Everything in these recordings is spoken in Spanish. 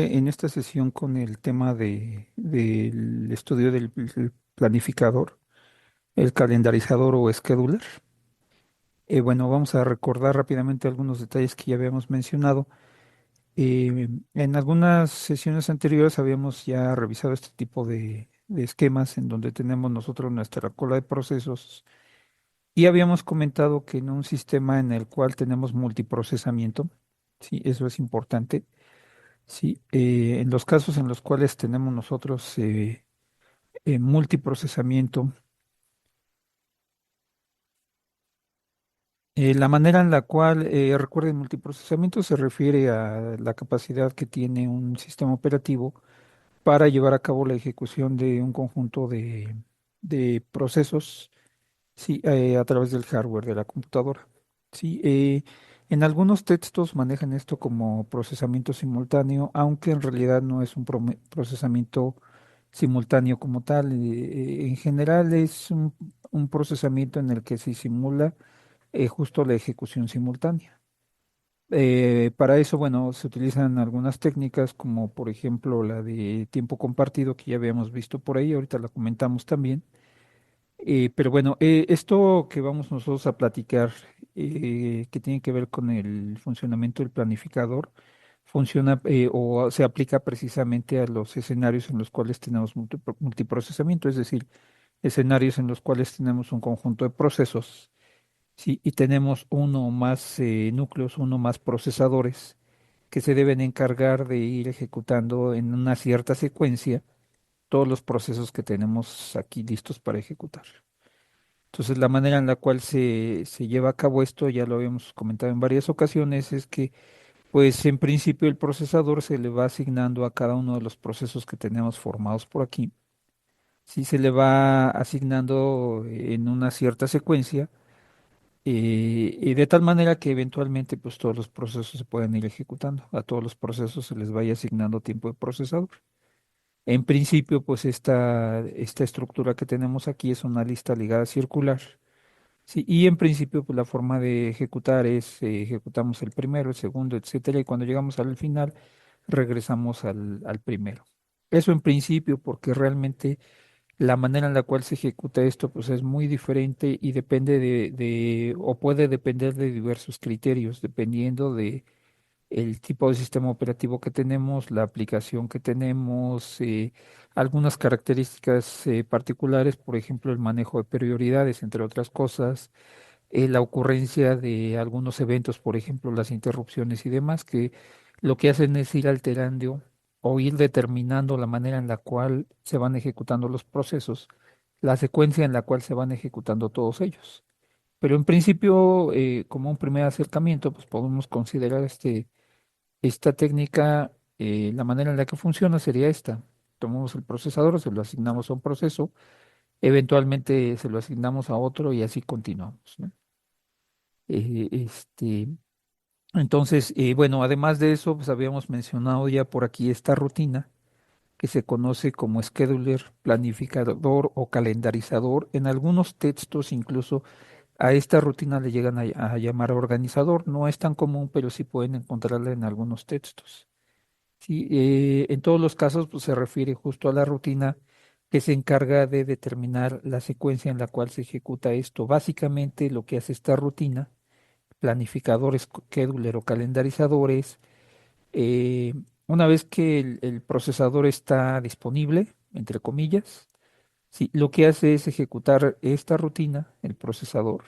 En esta sesión con el tema del estudio del planificador, el calendarizador o scheduler, bueno, vamos a recordar rápidamente algunos detalles que ya habíamos mencionado. En algunas sesiones anteriores habíamos ya revisado este tipo de esquemas en donde tenemos nosotros nuestra cola de procesos y habíamos comentado que en un sistema en el cual tenemos multiprocesamiento, sí, eso es importante. Sí, en los casos en los cuales tenemos nosotros multiprocesamiento, la manera en la cual, recuerden, multiprocesamiento se refiere a la capacidad que tiene un sistema operativo para llevar a cabo la ejecución de un conjunto de procesos, sí, a través del hardware de la computadora. Sí, en algunos textos manejan esto como procesamiento simultáneo, aunque en realidad no es un procesamiento simultáneo como tal. En general es un procesamiento en el que se simula justo la ejecución simultánea. Para eso, bueno, se utilizan algunas técnicas como por ejemplo la de tiempo compartido que ya habíamos visto por ahí, ahorita la comentamos también. Pero bueno, esto que vamos nosotros a platicar, que tiene que ver con el funcionamiento del planificador, funciona o se aplica precisamente a los escenarios en los cuales tenemos multiprocesamiento, es decir, escenarios en los cuales tenemos un conjunto de procesos, ¿sí? Y tenemos uno o más núcleos, uno o más procesadores que se deben encargar de ir ejecutando en una cierta secuencia todos los procesos que tenemos aquí listos para ejecutar. Entonces, la manera en la cual se lleva a cabo esto, ya lo habíamos comentado en varias ocasiones, es que, pues, en principio el procesador se le va asignando a cada uno de los procesos que tenemos formados por aquí. Sí, se le va asignando en una cierta secuencia, y de tal manera que eventualmente, pues, todos los procesos se pueden ir ejecutando. A todos los procesos se les vaya asignando tiempo de procesador. En principio, pues, esta estructura que tenemos aquí es una lista ligada circular. Sí, y en principio, pues la forma de ejecutar es, ejecutamos el primero, el segundo, etcétera, y cuando llegamos al final, regresamos al primero. Eso en principio, porque realmente la manera en la cual se ejecuta esto, pues es muy diferente y depende o puede depender de diversos criterios, dependiendo de el tipo de sistema operativo que tenemos, la aplicación que tenemos, algunas características particulares, por ejemplo, el manejo de prioridades, entre otras cosas, la ocurrencia de algunos eventos, por ejemplo, las interrupciones y demás, que lo que hacen es ir alterando o ir determinando la manera en la cual se van ejecutando los procesos, la secuencia en la cual se van ejecutando todos ellos. Pero en principio, como un primer acercamiento, pues podemos considerar esta técnica, la manera en la que funciona sería esta. Tomamos el procesador, se lo asignamos a un proceso, eventualmente se lo asignamos a otro y así continuamos, ¿no? Este, entonces, bueno, además de eso, pues habíamos mencionado ya por aquí esta rutina que se conoce como scheduler, planificador o calendarizador. En algunos textos incluso a esta rutina le llegan a llamar organizador. No es tan común, pero sí pueden encontrarla en algunos textos. Sí, en todos los casos, pues se refiere justo a la rutina que se encarga de determinar la secuencia en la cual se ejecuta esto. Básicamente, lo que hace esta rutina planificadores, scheduler o calendarizadores. eh, una vez que el procesador está disponible, entre comillas, sí, lo que hace es ejecutar esta rutina, el procesador.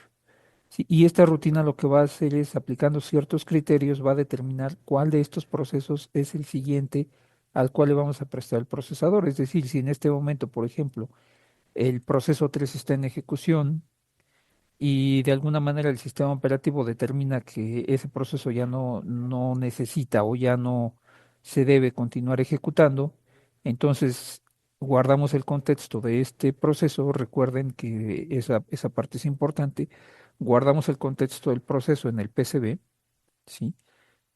Sí, y esta rutina lo que va a hacer es, aplicando ciertos criterios, va a determinar cuál de estos procesos es el siguiente al cual le vamos a prestar el procesador. Es decir, si en este momento, por ejemplo, el proceso 3 está en ejecución, y de alguna manera el sistema operativo determina que ese proceso ya no necesita o ya no se debe continuar ejecutando, entonces guardamos el contexto de este proceso. Recuerden que esa parte es importante. Guardamos el contexto del proceso en el PCB, ¿sí?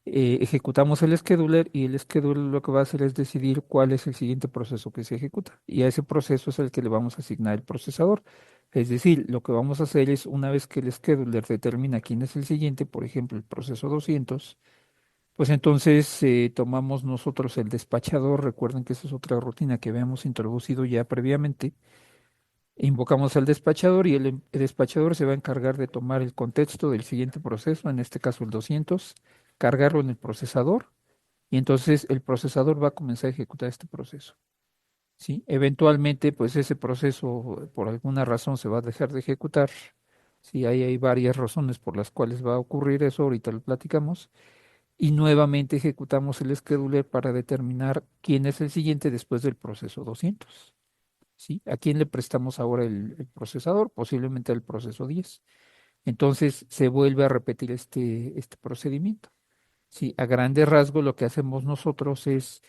Ejecutamos el scheduler y el scheduler lo que va a hacer es decidir cuál es el siguiente proceso que se ejecuta. Y a ese proceso es el que le vamos a asignar el procesador. Es decir, lo que vamos a hacer es, una vez que el scheduler determina quién es el siguiente, por ejemplo, el proceso 200, Pues entonces tomamos nosotros el despachador, recuerden que esa es otra rutina que habíamos introducido ya previamente. Invocamos al despachador y el despachador se va a encargar de tomar el contexto del siguiente proceso, en este caso el 200, cargarlo en el procesador y entonces el procesador va a comenzar a ejecutar este proceso. ¿Sí? Eventualmente, pues ese proceso por alguna razón se va a dejar de ejecutar. Sí, hay varias razones por las cuales va a ocurrir eso, ahorita lo platicamos. Y nuevamente ejecutamos el scheduler para determinar quién es el siguiente después del proceso 200. ¿Sí? ¿A quién le prestamos ahora el procesador? Posiblemente al proceso 10. Entonces se vuelve a repetir este procedimiento. Sí, a grandes rasgos lo que hacemos nosotros es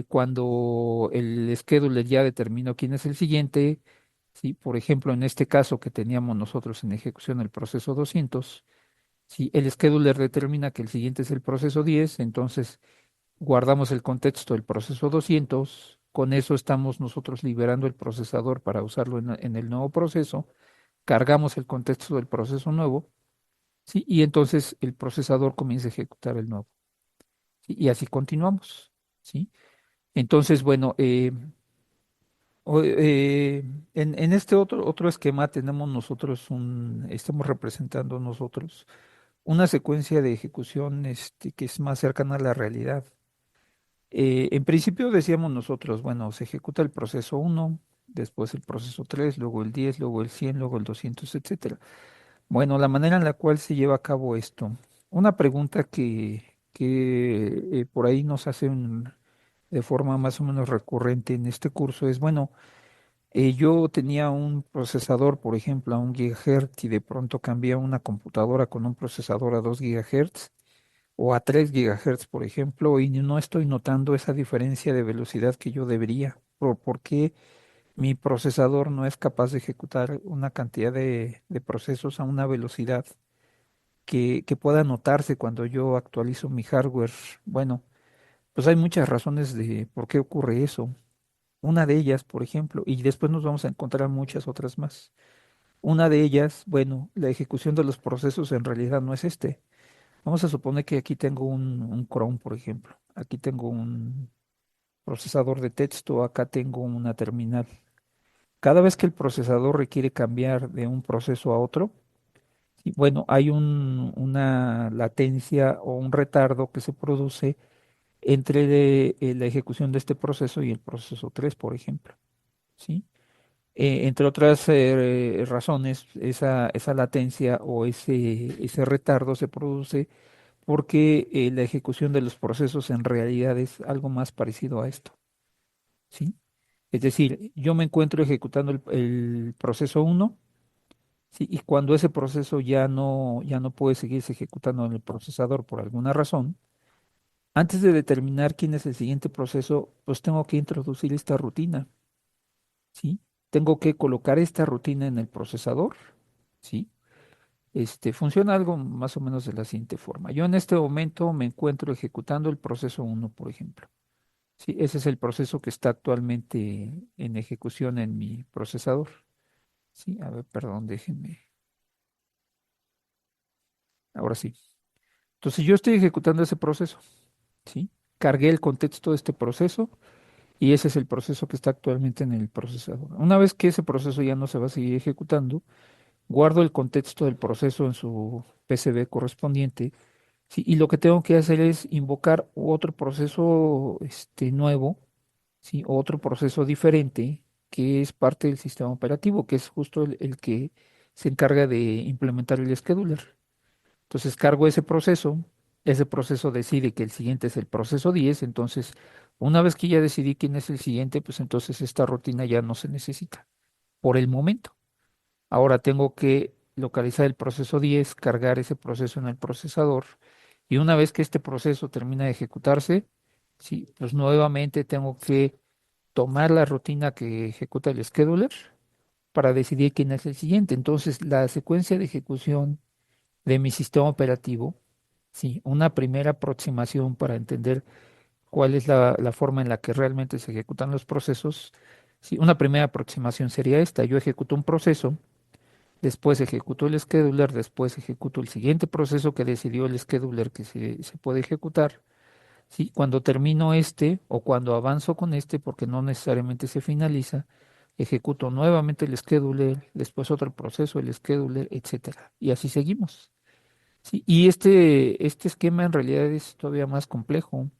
cuando el scheduler ya determinó quién es el siguiente, ¿sí? Por ejemplo, en este caso que teníamos nosotros en ejecución el proceso 200, si el scheduler determina que el siguiente es el proceso 10, entonces guardamos el contexto del proceso 200, con eso estamos nosotros liberando el procesador para usarlo en el nuevo proceso, cargamos el contexto del proceso nuevo, ¿sí? Y entonces el procesador comienza a ejecutar el nuevo, ¿sí? Y así continuamos, ¿sí? Entonces, bueno, en este otro esquema tenemos nosotros estamos representando nosotros una secuencia de ejecución que es más cercana a la realidad. En principio decíamos nosotros, bueno, se ejecuta el proceso uno, después el proceso 3, luego el 10, luego el 100, luego el 200, etcétera. Bueno, la manera en la cual se lleva a cabo esto. Una pregunta que por ahí nos hacen de forma más o menos recurrente en este curso es, bueno, yo tenía un procesador, por ejemplo, a 1 GHz y de pronto cambié a una computadora con un procesador a 2 GHz o a 3 GHz, por ejemplo, y no estoy notando esa diferencia de velocidad que yo debería. ¿Por qué mi procesador no es capaz de ejecutar una cantidad de procesos a una velocidad que pueda notarse cuando yo actualizo mi hardware? Bueno, pues hay muchas razones de por qué ocurre eso. Una de ellas, por ejemplo, y después nos vamos a encontrar muchas otras más. Una de ellas, bueno, la ejecución de los procesos en realidad no es este. Vamos a suponer que aquí tengo un Chrome, por ejemplo. Aquí tengo un procesador de texto, acá tengo una terminal. Cada vez que el procesador requiere cambiar de un proceso a otro, y bueno, hay una latencia o un retardo que se produce entre la ejecución de este proceso y el proceso 3, por ejemplo. ¿Sí? Entre otras razones, esa latencia o ese retardo se produce porque la ejecución de los procesos en realidad es algo más parecido a esto, ¿sí? Es decir, yo me encuentro ejecutando el proceso uno, ¿sí? Y cuando ese proceso ya no puede seguirse ejecutando en el procesador por alguna razón, antes de determinar quién es el siguiente proceso, pues tengo que introducir esta rutina, ¿sí? Tengo que colocar esta rutina en el procesador, ¿sí? Funciona algo más o menos de la siguiente forma. Yo en este momento me encuentro ejecutando el proceso uno, por ejemplo. Sí, ese es el proceso que está actualmente en ejecución en mi procesador. Sí, a ver, perdón, déjenme. Ahora sí. Entonces yo estoy ejecutando ese proceso, ¿sí? Cargué el contexto de este proceso y ese es el proceso que está actualmente en el procesador. Una vez que ese proceso ya no se va a seguir ejecutando, guardo el contexto del proceso en su PCB correspondiente, ¿sí? Y lo que tengo que hacer es invocar otro proceso nuevo, ¿sí? Otro proceso diferente que es parte del sistema operativo, que es justo el que se encarga de implementar el scheduler. Entonces cargo ese proceso decide que el siguiente es el proceso 10, entonces una vez que ya decidí quién es el siguiente, pues entonces esta rutina ya no se necesita por el momento. Ahora tengo que localizar el proceso 10, cargar ese proceso en el procesador y una vez que este proceso termina de ejecutarse, sí, pues nuevamente tengo que tomar la rutina que ejecuta el scheduler para decidir quién es el siguiente. Entonces, la secuencia de ejecución de mi sistema operativo, sí, una primera aproximación para entender cuál es la forma en la que realmente se ejecutan los procesos, sí, una primera aproximación sería esta. Yo ejecuto un proceso, después ejecuto el scheduler, después ejecuto el siguiente proceso que decidió el scheduler que se puede ejecutar. ¿Sí? Cuando termino este o cuando avanzo con este, porque no necesariamente se finaliza, ejecuto nuevamente el scheduler, después otro proceso, el scheduler, etcétera. Y así seguimos. ¿Sí? Y este esquema en realidad es todavía más complejo,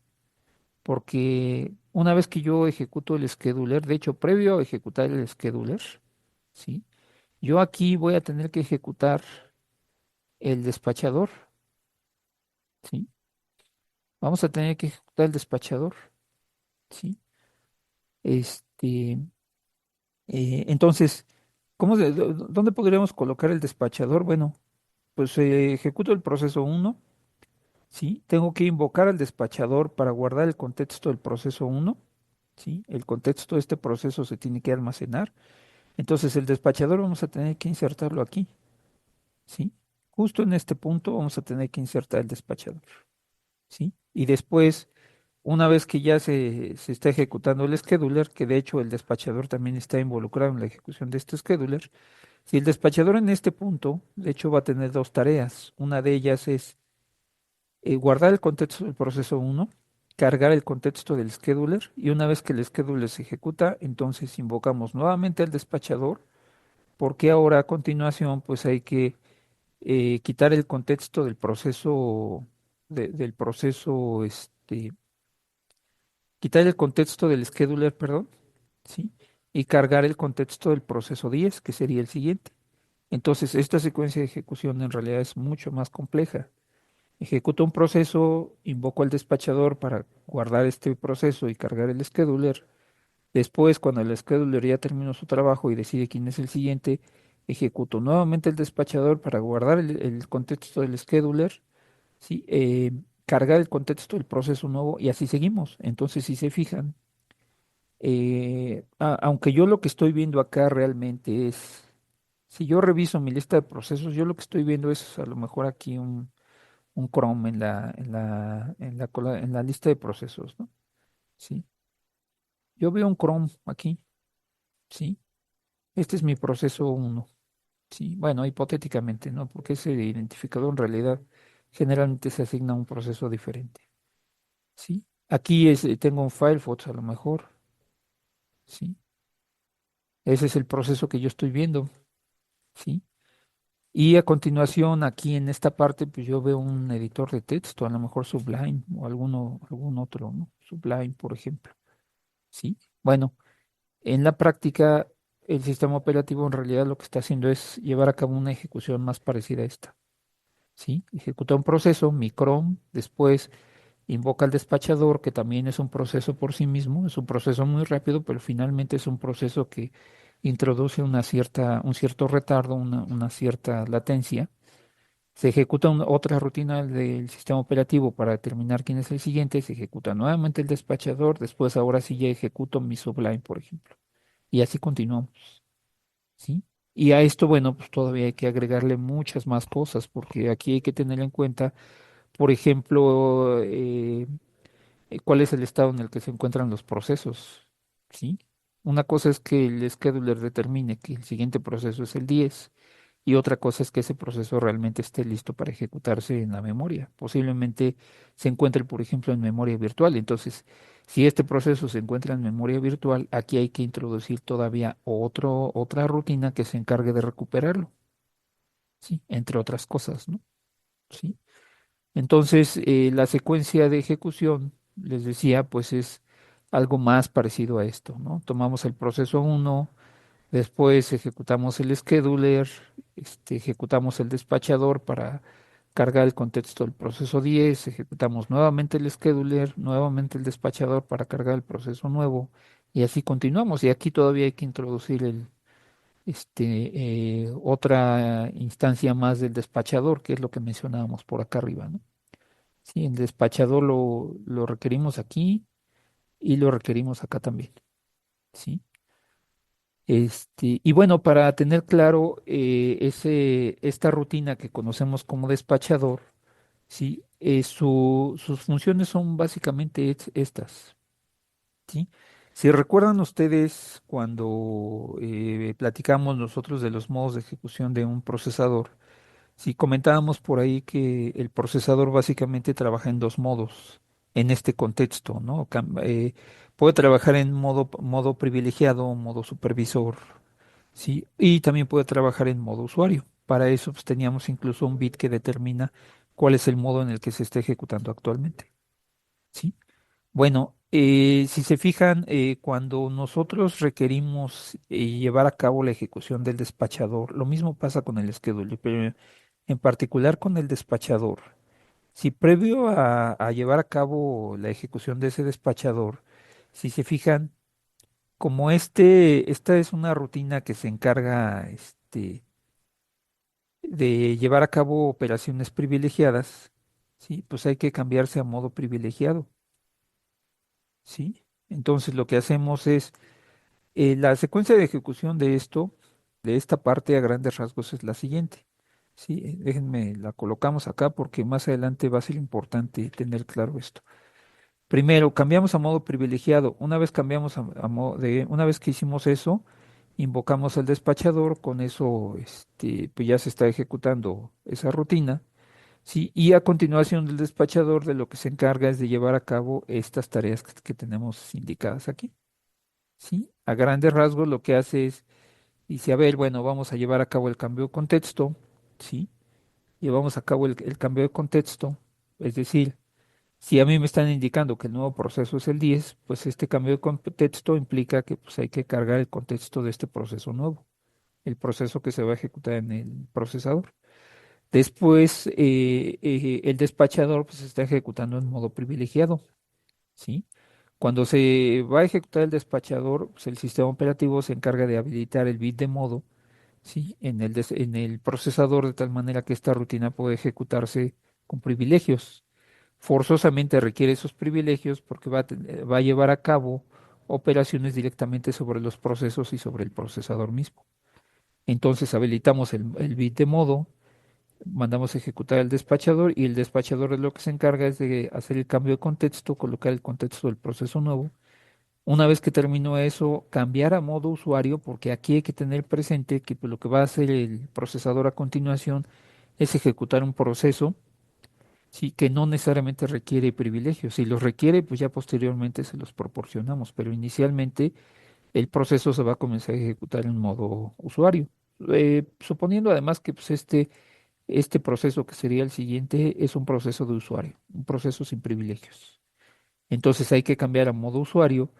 porque una vez que yo ejecuto el scheduler, de hecho, previo a ejecutar el scheduler, ¿sí? Yo aquí voy a tener que ejecutar el despachador, ¿sí? Vamos a tener que ejecutar el despachador, ¿sí? Este, entonces, ¿dónde podríamos colocar el despachador? Bueno, pues ejecuto el proceso uno, ¿sí? Tengo que invocar al despachador para guardar el contexto del proceso uno, ¿sí? El contexto de este proceso se tiene que almacenar. Entonces, el despachador vamos a tener que insertarlo aquí, ¿sí? Justo en este punto vamos a tener que insertar el despachador, ¿sí? Y después, una vez que ya se está ejecutando el scheduler, que de hecho el despachador también está involucrado en la ejecución de este scheduler, si el despachador en este punto, de hecho, va a tener dos tareas. Una de ellas es guardar el contexto del proceso uno, cargar el contexto del scheduler, y una vez que el scheduler se ejecuta, entonces invocamos nuevamente al despachador, porque ahora a continuación pues hay que quitar el contexto del proceso, del proceso, quitar el contexto del scheduler, perdón, ¿sí? Y cargar el contexto del proceso 10, que sería el siguiente. Entonces, esta secuencia de ejecución en realidad es mucho más compleja. Ejecuto un proceso, invoco al despachador para guardar este proceso y cargar el scheduler. Después, cuando el scheduler ya terminó su trabajo y decide quién es el siguiente, ejecuto nuevamente el despachador para guardar el contexto del scheduler, ¿sí? Cargar el contexto del proceso nuevo y así seguimos. Entonces, si se fijan, aunque yo lo que estoy viendo acá realmente es, si yo reviso mi lista de procesos, yo lo que estoy viendo es a lo mejor aquí un Chrome en la lista de procesos, ¿no? Sí. Yo veo un Chrome aquí, ¿sí? Este es mi proceso uno, ¿sí? Bueno, hipotéticamente, ¿no? Porque ese identificador en realidad generalmente se asigna a un proceso diferente, ¿sí? Aquí tengo un Firefox a lo mejor, ¿sí? Ese es el proceso que yo estoy viendo, ¿sí? Y a continuación, aquí en esta parte, pues yo veo un editor de texto, a lo mejor Sublime o algún otro, ¿no? Sublime, por ejemplo, ¿sí? Bueno, en la práctica, el sistema operativo en realidad lo que está haciendo es llevar a cabo una ejecución más parecida a esta, ¿sí? Ejecuta un proceso, mi Chrome, después invoca al despachador, que también es un proceso por sí mismo, es un proceso muy rápido, pero finalmente es un proceso que introduce un cierto retardo, una cierta latencia. Se ejecuta otra rutina del sistema operativo para determinar quién es el siguiente, se ejecuta nuevamente el despachador, después ahora sí ya ejecuto mi Sublime, por ejemplo. Y así continuamos, ¿sí? Y a esto, bueno, pues todavía hay que agregarle muchas más cosas, porque aquí hay que tener en cuenta, por ejemplo, cuál es el estado en el que se encuentran los procesos, ¿sí? Una cosa es que el scheduler determine que el siguiente proceso es el 10 y otra cosa es que ese proceso realmente esté listo para ejecutarse en la memoria. Posiblemente se encuentre, por ejemplo, en memoria virtual. Entonces, si este proceso se encuentra en memoria virtual, aquí hay que introducir todavía otra rutina que se encargue de recuperarlo, ¿sí? Entre otras cosas, ¿no? ¿Sí? Entonces, la secuencia de ejecución, les decía, pues es algo más parecido a esto, ¿no? Tomamos el proceso uno, después ejecutamos el scheduler, ejecutamos el despachador para cargar el contexto del proceso 10, ejecutamos nuevamente el scheduler, nuevamente el despachador para cargar el proceso nuevo, y así continuamos. Y aquí todavía hay que introducir otra instancia más del despachador, que es lo que mencionábamos por acá arriba, ¿no? Sí, el despachador lo requerimos aquí y lo requerimos acá también, ¿sí? Y bueno, para tener claro esta rutina que conocemos como despachador, ¿sí? Sus funciones son básicamente estas, ¿sí? Si recuerdan ustedes cuando platicamos nosotros de los modos de ejecución de un procesador, si comentábamos por ahí que el procesador básicamente trabaja en dos modos en este contexto, ¿no? Puede trabajar en modo privilegiado, modo supervisor, ¿sí? Y también puede trabajar en modo usuario. Para eso pues, teníamos incluso un bit que determina cuál es el modo en el que se está ejecutando actualmente, ¿sí? Bueno, si se fijan, cuando nosotros requerimos llevar a cabo la ejecución del despachador, lo mismo pasa con el scheduler, pero en particular con el despachador. Si previo a llevar a cabo la ejecución de ese despachador, si se fijan, como esta es una rutina que se encarga de llevar a cabo operaciones privilegiadas, sí, pues hay que cambiarse a modo privilegiado, ¿sí? Entonces lo que hacemos es la secuencia de ejecución de esto, de esta parte a grandes rasgos es la siguiente. Sí, déjenme, la colocamos acá porque más adelante va a ser importante tener claro esto. Primero, cambiamos a modo privilegiado. Una vez cambiamos una vez que hicimos eso, invocamos al despachador, con eso, pues ya se está ejecutando esa rutina. Sí, y a continuación del despachador de lo que se encarga es de llevar a cabo estas tareas que tenemos indicadas aquí. Sí, a grandes rasgos lo que hace es, dice, a ver, bueno, vamos a llevar a cabo el cambio de contexto, ¿sí? Llevamos a cabo el cambio de contexto, es decir, si a mí me están indicando que el nuevo proceso es el 10, pues este cambio de contexto implica que pues, hay que cargar el contexto de este proceso nuevo, el proceso que se va a ejecutar en el procesador. Después, el despachador pues, se está ejecutando en modo privilegiado, ¿sí? Cuando se va a ejecutar el despachador, pues, el sistema operativo se encarga de habilitar el bit de modo, ¿sí? En el procesador de tal manera que esta rutina puede ejecutarse con privilegios. Forzosamente requiere esos privilegios porque va a llevar a cabo operaciones directamente sobre los procesos y sobre el procesador mismo. Entonces habilitamos el bit de modo, mandamos a ejecutar el despachador y el despachador de lo que se encarga es de hacer el cambio de contexto, colocar el contexto del proceso nuevo. Una vez que terminó eso, cambiar a modo usuario, porque aquí hay que tener presente que pues, lo que va a hacer el procesador a continuación es ejecutar un proceso, sí, que no necesariamente requiere privilegios. Si los requiere, pues ya posteriormente se los proporcionamos, pero inicialmente el proceso se va a comenzar a ejecutar en modo usuario. Suponiendo además que pues, este proceso que sería el siguiente es un proceso de usuario, un proceso sin privilegios. Entonces hay que cambiar a modo usuario.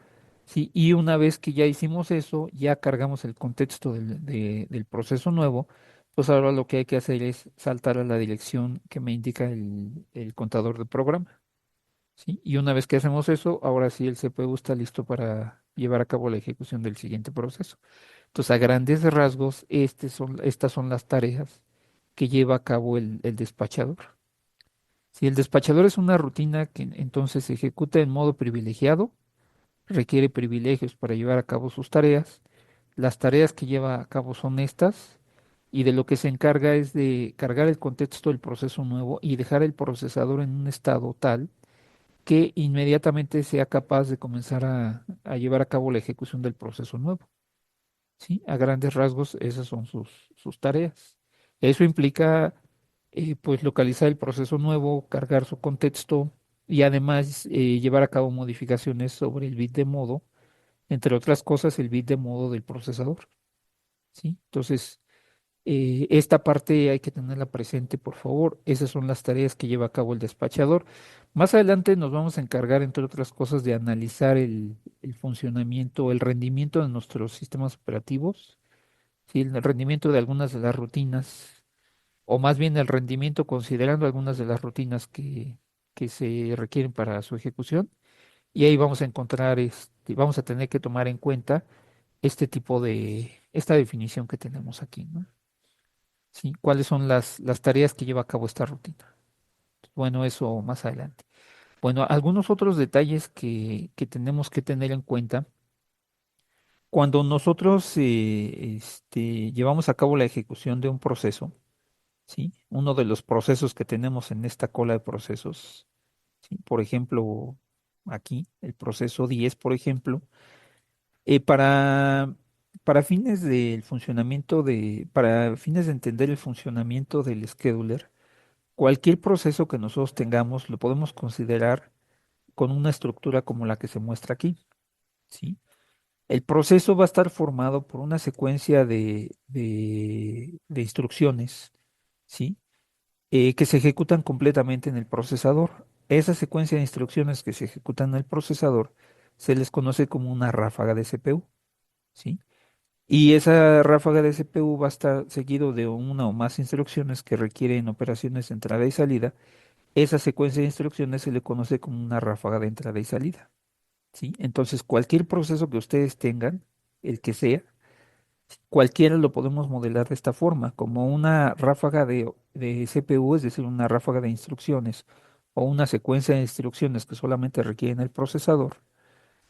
Sí, y una vez que ya hicimos eso, ya cargamos el contexto del proceso nuevo, pues ahora lo que hay que hacer es saltar a la dirección que me indica el contador de programa, ¿sí? Y una vez que hacemos eso, ahora sí el CPU está listo para llevar a cabo la ejecución del siguiente proceso. Entonces, a grandes rasgos, estas son las tareas que lleva a cabo el despachador. Si el despachador es una rutina que entonces se ejecuta en modo privilegiado, requiere privilegios para llevar a cabo sus tareas. Las tareas que lleva a cabo son estas, y de lo que se encarga es de cargar el contexto del proceso nuevo y dejar el procesador en un estado tal que inmediatamente sea capaz de comenzar a llevar a cabo la ejecución del proceso nuevo. ¿Sí? A grandes rasgos, esas son sus tareas. Eso implica, pues, localizar el proceso nuevo, cargar su contexto y además llevar a cabo modificaciones sobre el bit de modo, entre otras cosas, el bit de modo del procesador. ¿Sí? Entonces, esta parte hay que tenerla presente, por favor. Esas son las tareas que lleva a cabo el despachador. Más adelante nos vamos a encargar, entre otras cosas, de analizar el funcionamiento, el rendimiento de nuestros sistemas operativos, ¿sí? El rendimiento de algunas de las rutinas, o más bien el rendimiento considerando algunas de las rutinas que se requieren para su ejecución. Y ahí vamos a encontrar, vamos a tener que tomar en cuenta esta definición que tenemos aquí, ¿no? ¿Sí? ¿Cuáles son las tareas que lleva a cabo esta rutina? Bueno, eso más adelante. Bueno, algunos otros detalles que tenemos que tener en cuenta cuando nosotros llevamos a cabo la ejecución de un proceso, ¿sí? Uno de los procesos que tenemos en esta cola de procesos, ¿sí? Por ejemplo, aquí, el proceso 10, por ejemplo. Eh, para, para fines del funcionamiento para fines de entender el funcionamiento del scheduler, cualquier proceso que nosotros tengamos lo podemos considerar con una estructura como la que se muestra aquí, ¿sí? El proceso va a estar formado por una secuencia de instrucciones, ¿sí? Que se ejecutan completamente en el procesador. Esa secuencia de instrucciones que se ejecutan en el procesador se les conoce como una ráfaga de CPU, ¿sí? Y esa ráfaga de CPU va a estar seguido de una o más instrucciones que requieren operaciones de entrada y salida. Esa secuencia de instrucciones se le conoce como una ráfaga de entrada y salida, ¿sí? Entonces, cualquier proceso que ustedes tengan, el que sea, cualquiera lo podemos modelar de esta forma, como una ráfaga de CPU, es decir, una ráfaga de instrucciones o una secuencia de instrucciones que solamente requieren el procesador,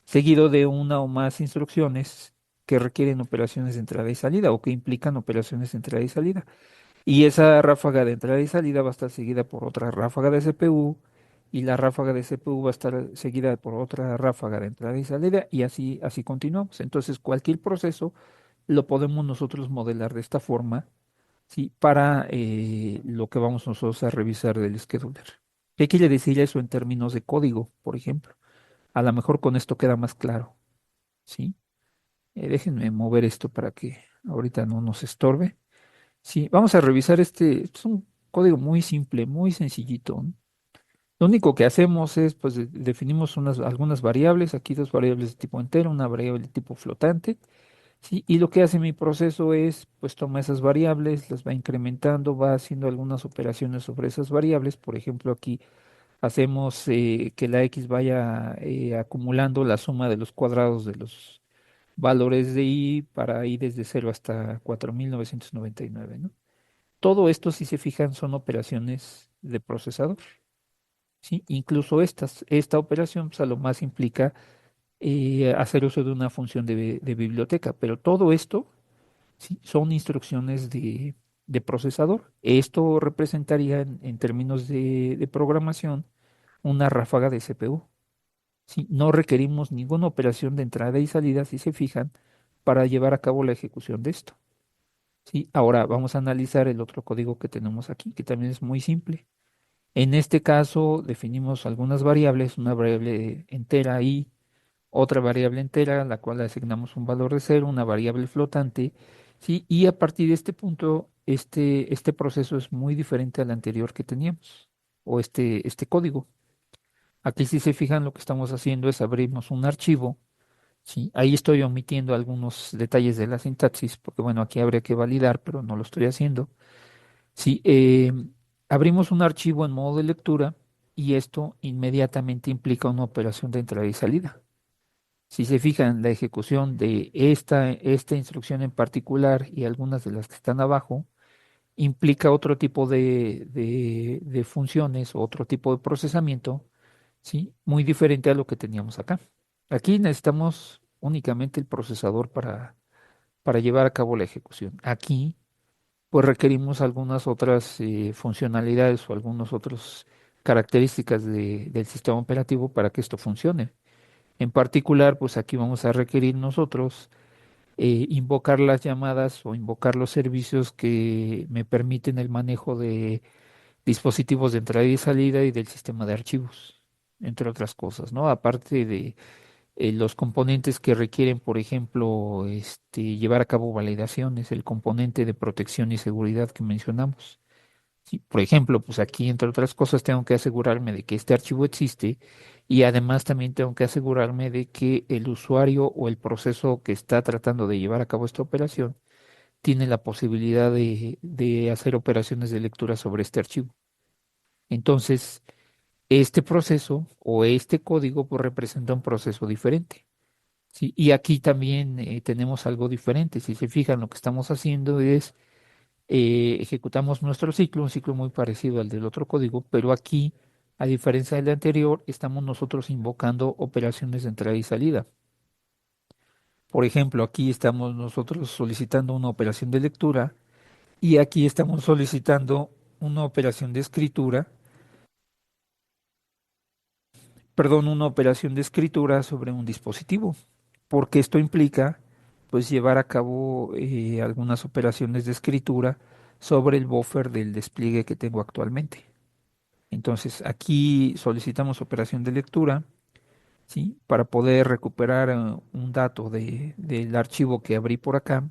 seguido de una o más instrucciones que requieren operaciones de entrada y salida o que implican operaciones de entrada y salida. Y esa ráfaga de entrada y salida va a estar seguida por otra ráfaga de CPU y la ráfaga de CPU va a estar seguida por otra ráfaga de entrada y salida y así continuamos. Entonces, cualquier proceso lo podemos nosotros modelar de esta forma, ¿sí? Para lo que vamos nosotros a revisar del scheduler. ¿Qué quiere decir eso en términos de código, por ejemplo? A lo mejor con esto queda más claro, ¿sí? Déjenme mover esto para que ahorita no nos estorbe. Sí, vamos a revisar este, es un código muy simple, muy sencillito, ¿no? Lo único que hacemos es, pues, definimos algunas variables, aquí dos variables de tipo entero, una variable de tipo flotante, ¿sí? Y lo que hace mi proceso es, pues, toma esas variables, las va incrementando, va haciendo algunas operaciones sobre esas variables. Por ejemplo, aquí hacemos que la X vaya acumulando la suma de los cuadrados de los valores de Y para Y desde 0 hasta 4999, ¿no? Todo esto, si se fijan, son operaciones de procesador, ¿sí? Incluso esta operación, pues, a lo más implica hacer uso de una función de biblioteca, pero todo esto, ¿sí? Son instrucciones de procesador. Esto representaría, en términos de programación, una ráfaga de CPU, ¿sí? No requerimos ninguna operación de entrada y salida, si se fijan, para llevar a cabo la ejecución de esto, ¿sí? Ahora vamos a analizar el otro código que tenemos aquí, que también es muy simple. En este caso definimos algunas variables, una variable entera y otra variable entera, a la cual le asignamos un valor de cero, una variable flotante, ¿sí? Y a partir de este punto, este proceso es muy diferente al anterior que teníamos, o este código. Aquí, si se fijan, lo que estamos haciendo es abrirnos un archivo, ¿sí? Ahí estoy omitiendo algunos detalles de la sintaxis, porque bueno, aquí habría que validar, pero no lo estoy haciendo. Sí, abrimos un archivo en modo de lectura y esto inmediatamente implica una operación de entrada y salida. Si se fijan, la ejecución de esta instrucción en particular y algunas de las que están abajo implica otro tipo de funciones, otro tipo de procesamiento, ¿sí? Muy diferente a lo que teníamos acá. Aquí necesitamos únicamente el procesador para llevar a cabo la ejecución. Aquí pues requerimos algunas otras funcionalidades o algunas otras características del sistema operativo para que esto funcione. En particular, pues aquí vamos a requerir nosotros invocar las llamadas o invocar los servicios que me permiten el manejo de dispositivos de entrada y salida y del sistema de archivos, entre otras cosas, ¿no? Aparte de los componentes que requieren, por ejemplo, llevar a cabo validaciones, el componente de protección y seguridad que mencionamos. Sí, por ejemplo, pues aquí, entre otras cosas, tengo que asegurarme de que este archivo existe y además también tengo que asegurarme de que el usuario o el proceso que está tratando de llevar a cabo esta operación tiene la posibilidad de hacer operaciones de lectura sobre este archivo. Entonces, este proceso o este código pues, representa un proceso diferente. ¿Sí? Y aquí también tenemos algo diferente. Si se fijan, lo que estamos haciendo es ejecutamos nuestro ciclo, un ciclo muy parecido al del otro código, pero aquí, a diferencia del anterior, estamos nosotros invocando operaciones de entrada y salida. Por ejemplo, aquí estamos nosotros solicitando una operación de lectura y aquí estamos solicitando una operación de escritura, perdón, una operación de escritura sobre un dispositivo. porque esto implica pues llevar a cabo algunas operaciones de escritura sobre el buffer del despliegue que tengo actualmente. Entonces, aquí solicitamos operación de lectura, ¿sí? Para poder recuperar un dato del archivo que abrí por acá.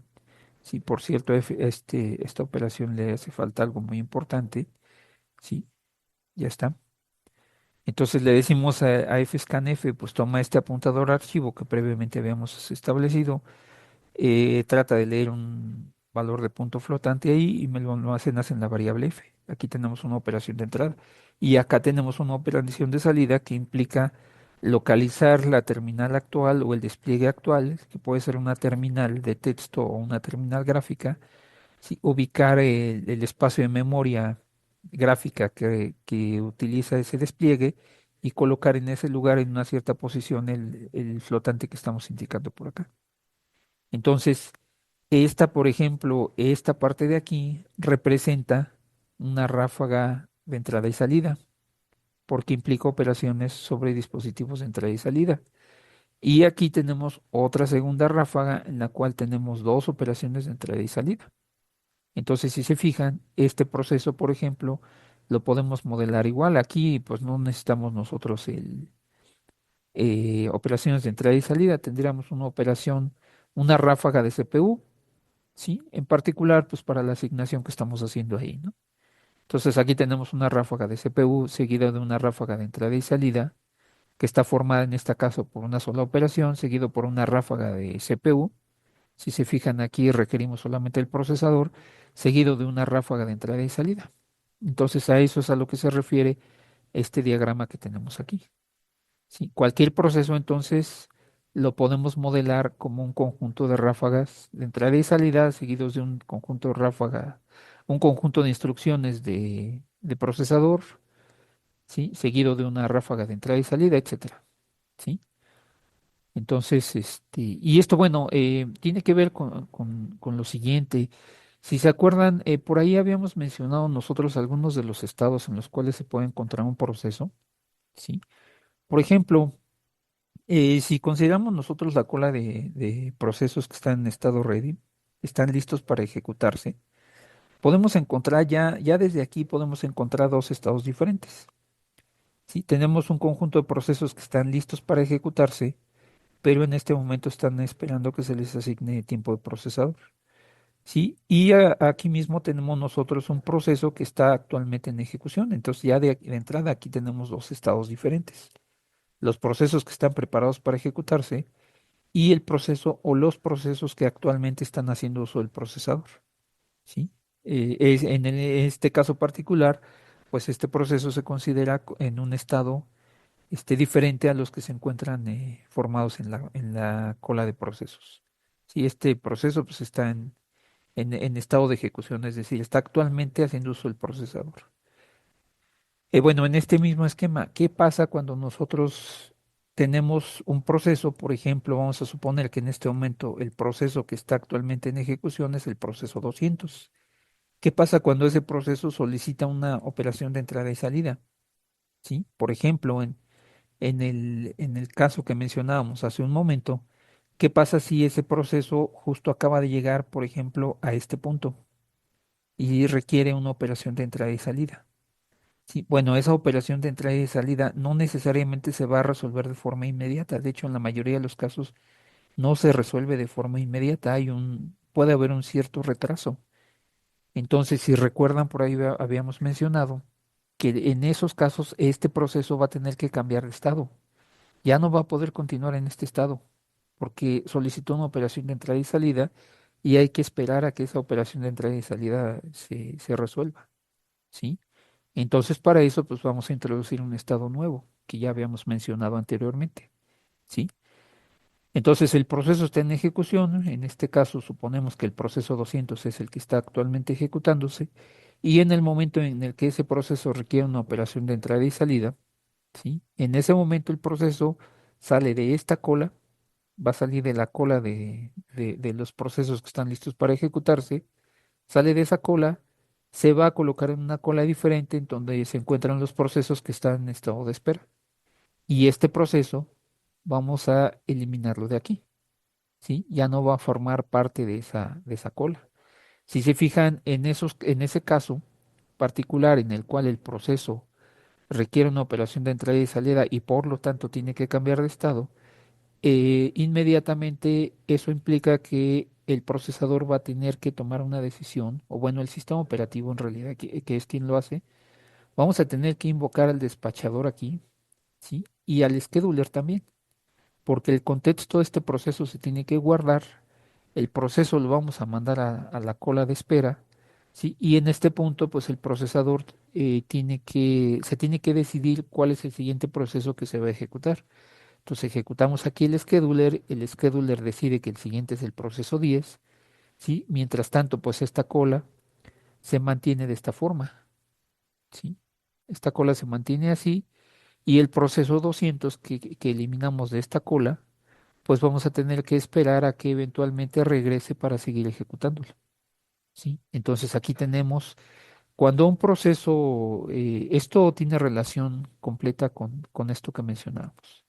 Si por cierto, esta operación le hace falta algo muy importante, ¿sí? Ya está. Entonces le decimos a fscanf, pues toma este apuntador archivo que previamente habíamos establecido, trata de leer un valor de punto flotante ahí y me lo almacenas en la variable f. Aquí tenemos una operación de entrada y acá tenemos una operación de salida que implica localizar la terminal actual o el despliegue actual, que puede ser una terminal de texto o una terminal gráfica, ¿sí? Ubicar el espacio de memoria gráfica que utiliza ese despliegue y colocar en ese lugar en una cierta posición el flotante que estamos indicando por acá. Entonces, por ejemplo, esta parte de aquí representa una ráfaga de entrada y salida, porque implica operaciones sobre dispositivos de entrada y salida. Y aquí tenemos otra segunda ráfaga en la cual tenemos dos operaciones de entrada y salida. Entonces, si se fijan, este proceso, por ejemplo, lo podemos modelar igual. Aquí, pues no necesitamos nosotros operaciones de entrada y salida. Tendríamos una operación, una ráfaga de CPU, ¿sí? En particular, pues para la asignación que estamos haciendo ahí, ¿no? Entonces, aquí tenemos una ráfaga de CPU seguida de una ráfaga de entrada y salida, que está formada en este caso por una sola operación, seguido por una ráfaga de CPU. Si se fijan aquí, requerimos solamente el procesador, seguido de una ráfaga de entrada y salida. Entonces, a eso es a lo que se refiere este diagrama que tenemos aquí. ¿Sí? Cualquier proceso, entonces, lo podemos modelar como un conjunto de ráfagas de entrada y salida, seguidos de un conjunto de ráfaga, un conjunto de instrucciones de procesador, ¿sí? Seguido de una ráfaga de entrada y salida, etcétera. ¿Sí? Entonces, y esto, bueno, tiene que ver con lo siguiente. Si se acuerdan, por ahí habíamos mencionado nosotros algunos de los estados en los cuales se puede encontrar un proceso, ¿sí? Por ejemplo, si consideramos nosotros la cola de procesos que están en estado ready, están listos para ejecutarse, podemos encontrar ya desde aquí podemos encontrar dos estados diferentes, ¿sí? Tenemos un conjunto de procesos que están listos para ejecutarse, pero en este momento están esperando que se les asigne tiempo de procesador, ¿sí? Y aquí mismo tenemos nosotros un proceso que está actualmente en ejecución. Entonces ya de entrada aquí tenemos dos estados diferentes. Los procesos que están preparados para ejecutarse y el proceso o los procesos que actualmente están haciendo uso del procesador, ¿sí? En este caso particular, pues este proceso se considera en un estado diferente a los que se encuentran formados en la cola de procesos. Si este proceso pues, está en estado de ejecución, es decir, está actualmente haciendo uso del procesador. Bueno, en este mismo esquema, ¿qué pasa cuando nosotros tenemos un proceso? Por ejemplo, vamos a suponer que en este momento el proceso que está actualmente en ejecución es el proceso 200. ¿Qué pasa cuando ese proceso solicita una operación de entrada y salida? ¿Sí? Por ejemplo, en el caso que mencionábamos hace un momento, ¿qué pasa si ese proceso justo acaba de llegar, por ejemplo, a este punto y requiere una operación de entrada y salida? Sí, bueno, esa operación de entrada y salida no necesariamente se va a resolver de forma inmediata. De hecho, en la mayoría de los casos no se resuelve de forma inmediata. Puede haber un cierto retraso. Entonces, si recuerdan, por ahí habíamos mencionado que en esos casos este proceso va a tener que cambiar de estado. Ya no va a poder continuar en este estado porque solicitó una operación de entrada y salida y hay que esperar a que esa operación de entrada y salida se resuelva, ¿sí? Entonces, para eso, pues vamos a introducir un estado nuevo que ya habíamos mencionado anteriormente, ¿sí? Entonces, el proceso está en ejecución. En este caso, suponemos que el proceso 200 es el que está actualmente ejecutándose. Y en el momento en el que ese proceso requiere una operación de entrada y salida, ¿sí? En ese momento el proceso sale de esta cola, va a salir de la cola de los procesos que están listos para ejecutarse, sale de esa cola, se va a colocar en una cola diferente en donde se encuentran los procesos que están en estado de espera. Y este proceso vamos a eliminarlo de aquí. ¿sí? Ya no va a formar parte de esa cola. Si se fijan en ese caso particular en el cual el proceso requiere una operación de entrada y salida y por lo tanto tiene que cambiar de estado, inmediatamente eso implica que el procesador va a tener que tomar una decisión, o bueno, el sistema operativo en realidad, que es quien lo hace, vamos a tener que invocar al despachador aquí, ¿sí? Y al scheduler también, porque el contexto de este proceso se tiene que guardar, el proceso lo vamos a mandar a la cola de espera, ¿sí? Y en este punto, pues el procesador se tiene que decidir cuál es el siguiente proceso que se va a ejecutar. Entonces ejecutamos aquí el scheduler decide que el siguiente es el proceso 10, ¿sí? Mientras tanto, pues esta cola se mantiene de esta forma, ¿sí? Esta cola se mantiene así y el proceso 200 que eliminamos de esta cola, pues vamos a tener que esperar a que eventualmente regrese para seguir ejecutándolo, ¿sí? Entonces aquí tenemos, cuando un proceso, esto tiene relación completa con esto que mencionábamos.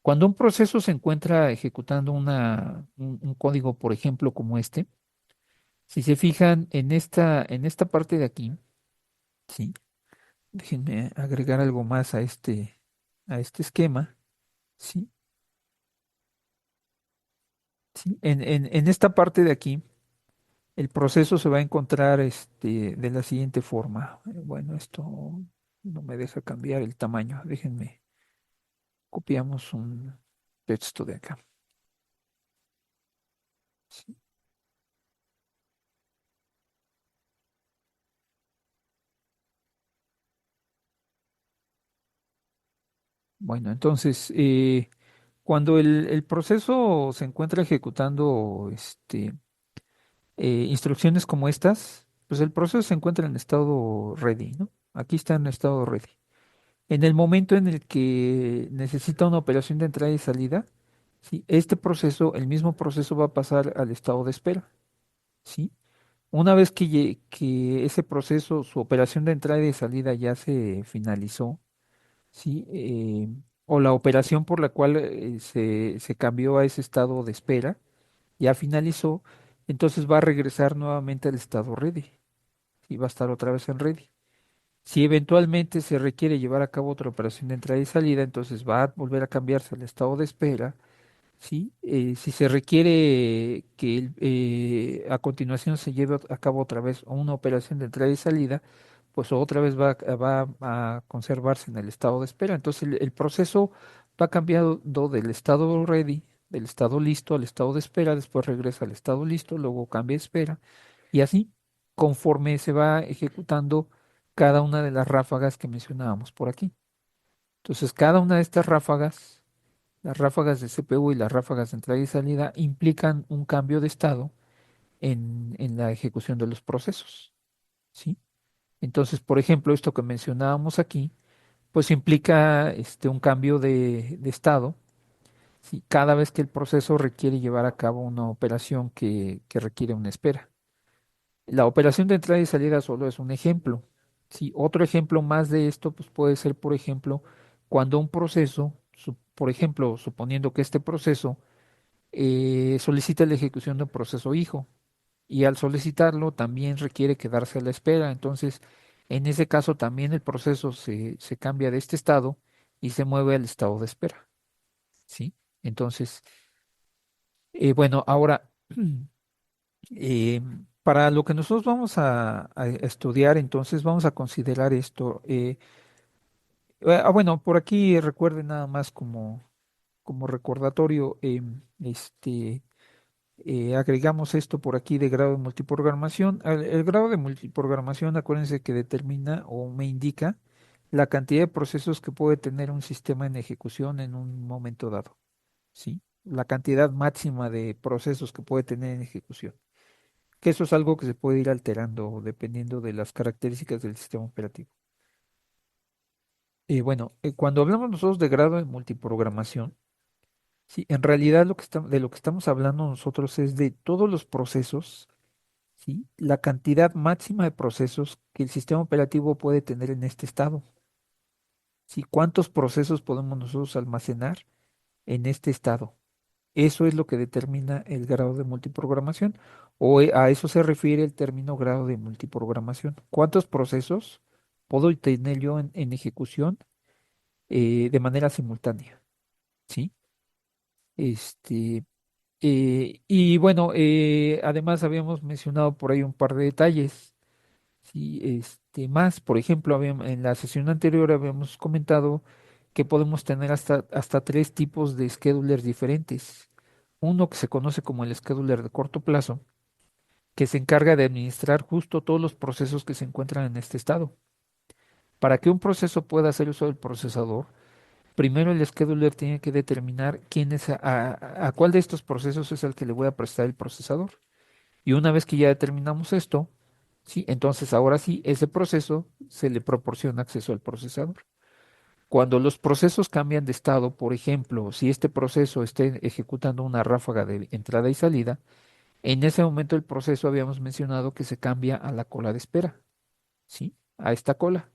Cuando un proceso se encuentra ejecutando un código, por ejemplo, como este, si se fijan en esta parte de aquí, sí, déjenme agregar algo más a este esquema, sí, sí, en esta parte de aquí, el proceso se va a encontrar de la siguiente forma. Bueno, esto no me deja cambiar el tamaño, déjenme, copiamos un texto de acá. Sí. Bueno, entonces, cuando el proceso se encuentra ejecutando instrucciones como estas, pues el proceso se encuentra en estado ready, ¿no? Aquí está en estado ready. En el momento en el que necesita una operación de entrada y salida, ¿sí? Este proceso, el mismo proceso va a pasar al estado de espera, ¿sí? Una vez que ese proceso, su operación de entrada y de salida ya se finalizó, ¿sí? O la operación por la cual se cambió a ese estado de espera ya finalizó, entonces va a regresar nuevamente al estado ready y va a estar otra vez en ready. Si eventualmente se requiere llevar a cabo otra operación de entrada y salida, entonces va a volver a cambiarse al estado de espera. ¿Sí? Si se requiere que a continuación se lleve a cabo otra vez una operación de entrada y salida, pues otra vez va a conservarse en el estado de espera. Entonces el proceso va cambiando del estado ready, del estado listo al estado de espera, después regresa al estado listo, luego cambia a espera y así conforme se va ejecutando cada una de las ráfagas que mencionábamos por aquí. Entonces cada una de estas ráfagas, las ráfagas de CPU y las ráfagas de entrada y salida implican un cambio de estado en la ejecución de los procesos, ¿sí? Entonces, por ejemplo, esto que mencionábamos aquí, pues implica un cambio de estado, ¿sí? Cada vez que el proceso requiere llevar a cabo una operación que requiere una espera. La operación de entrada y salida solo es un ejemplo, ¿sí? Otro ejemplo más de esto, pues puede ser, por ejemplo, cuando un proceso, por ejemplo, suponiendo que este proceso solicita la ejecución de un proceso hijo y al solicitarlo también requiere quedarse a la espera. Entonces, en ese caso también el proceso se cambia de este estado y se mueve al estado de espera, ¿sí? Entonces, bueno, ahora, eh, para lo que nosotros vamos a estudiar, entonces vamos a considerar esto. Bueno, por aquí recuerden nada más como recordatorio, agregamos esto por aquí de grado de multiprogramación. El grado de multiprogramación, acuérdense que determina o me indica la cantidad de procesos que puede tener un sistema en ejecución en un momento dado, ¿sí? La cantidad máxima de procesos que puede tener en ejecución. Que eso es algo que se puede ir alterando dependiendo de las características del sistema operativo. Y bueno, cuando hablamos nosotros de grado de multiprogramación, sí, en realidad de lo que estamos hablando nosotros es de todos los procesos, ¿sí? La cantidad máxima de procesos que el sistema operativo puede tener en este estado. ¿Sí? ¿Cuántos procesos podemos nosotros almacenar en este estado? Eso es lo que determina el grado de multiprogramación, o a eso se refiere el término grado de multiprogramación. ¿Cuántos procesos puedo tener yo en ejecución de manera simultánea? ¿Sí? Este, y bueno, además habíamos mencionado por ahí un par de detalles. Sí, más, por ejemplo, en la sesión anterior habíamos comentado que podemos tener hasta tres tipos de schedulers diferentes. Uno que se conoce como el scheduler de corto plazo, que se encarga de administrar justo todos los procesos que se encuentran en este estado. Para que un proceso pueda hacer uso del procesador, primero el scheduler tiene que determinar a cuál de estos procesos es el que le voy a prestar el procesador. Y una vez que ya determinamos esto, sí, entonces ahora sí, ese proceso se le proporciona acceso al procesador. Cuando los procesos cambian de estado, por ejemplo, si este proceso está ejecutando una ráfaga de entrada y salida, en ese momento el proceso habíamos mencionado que se cambia a la cola de espera, ¿sí? A esta cola.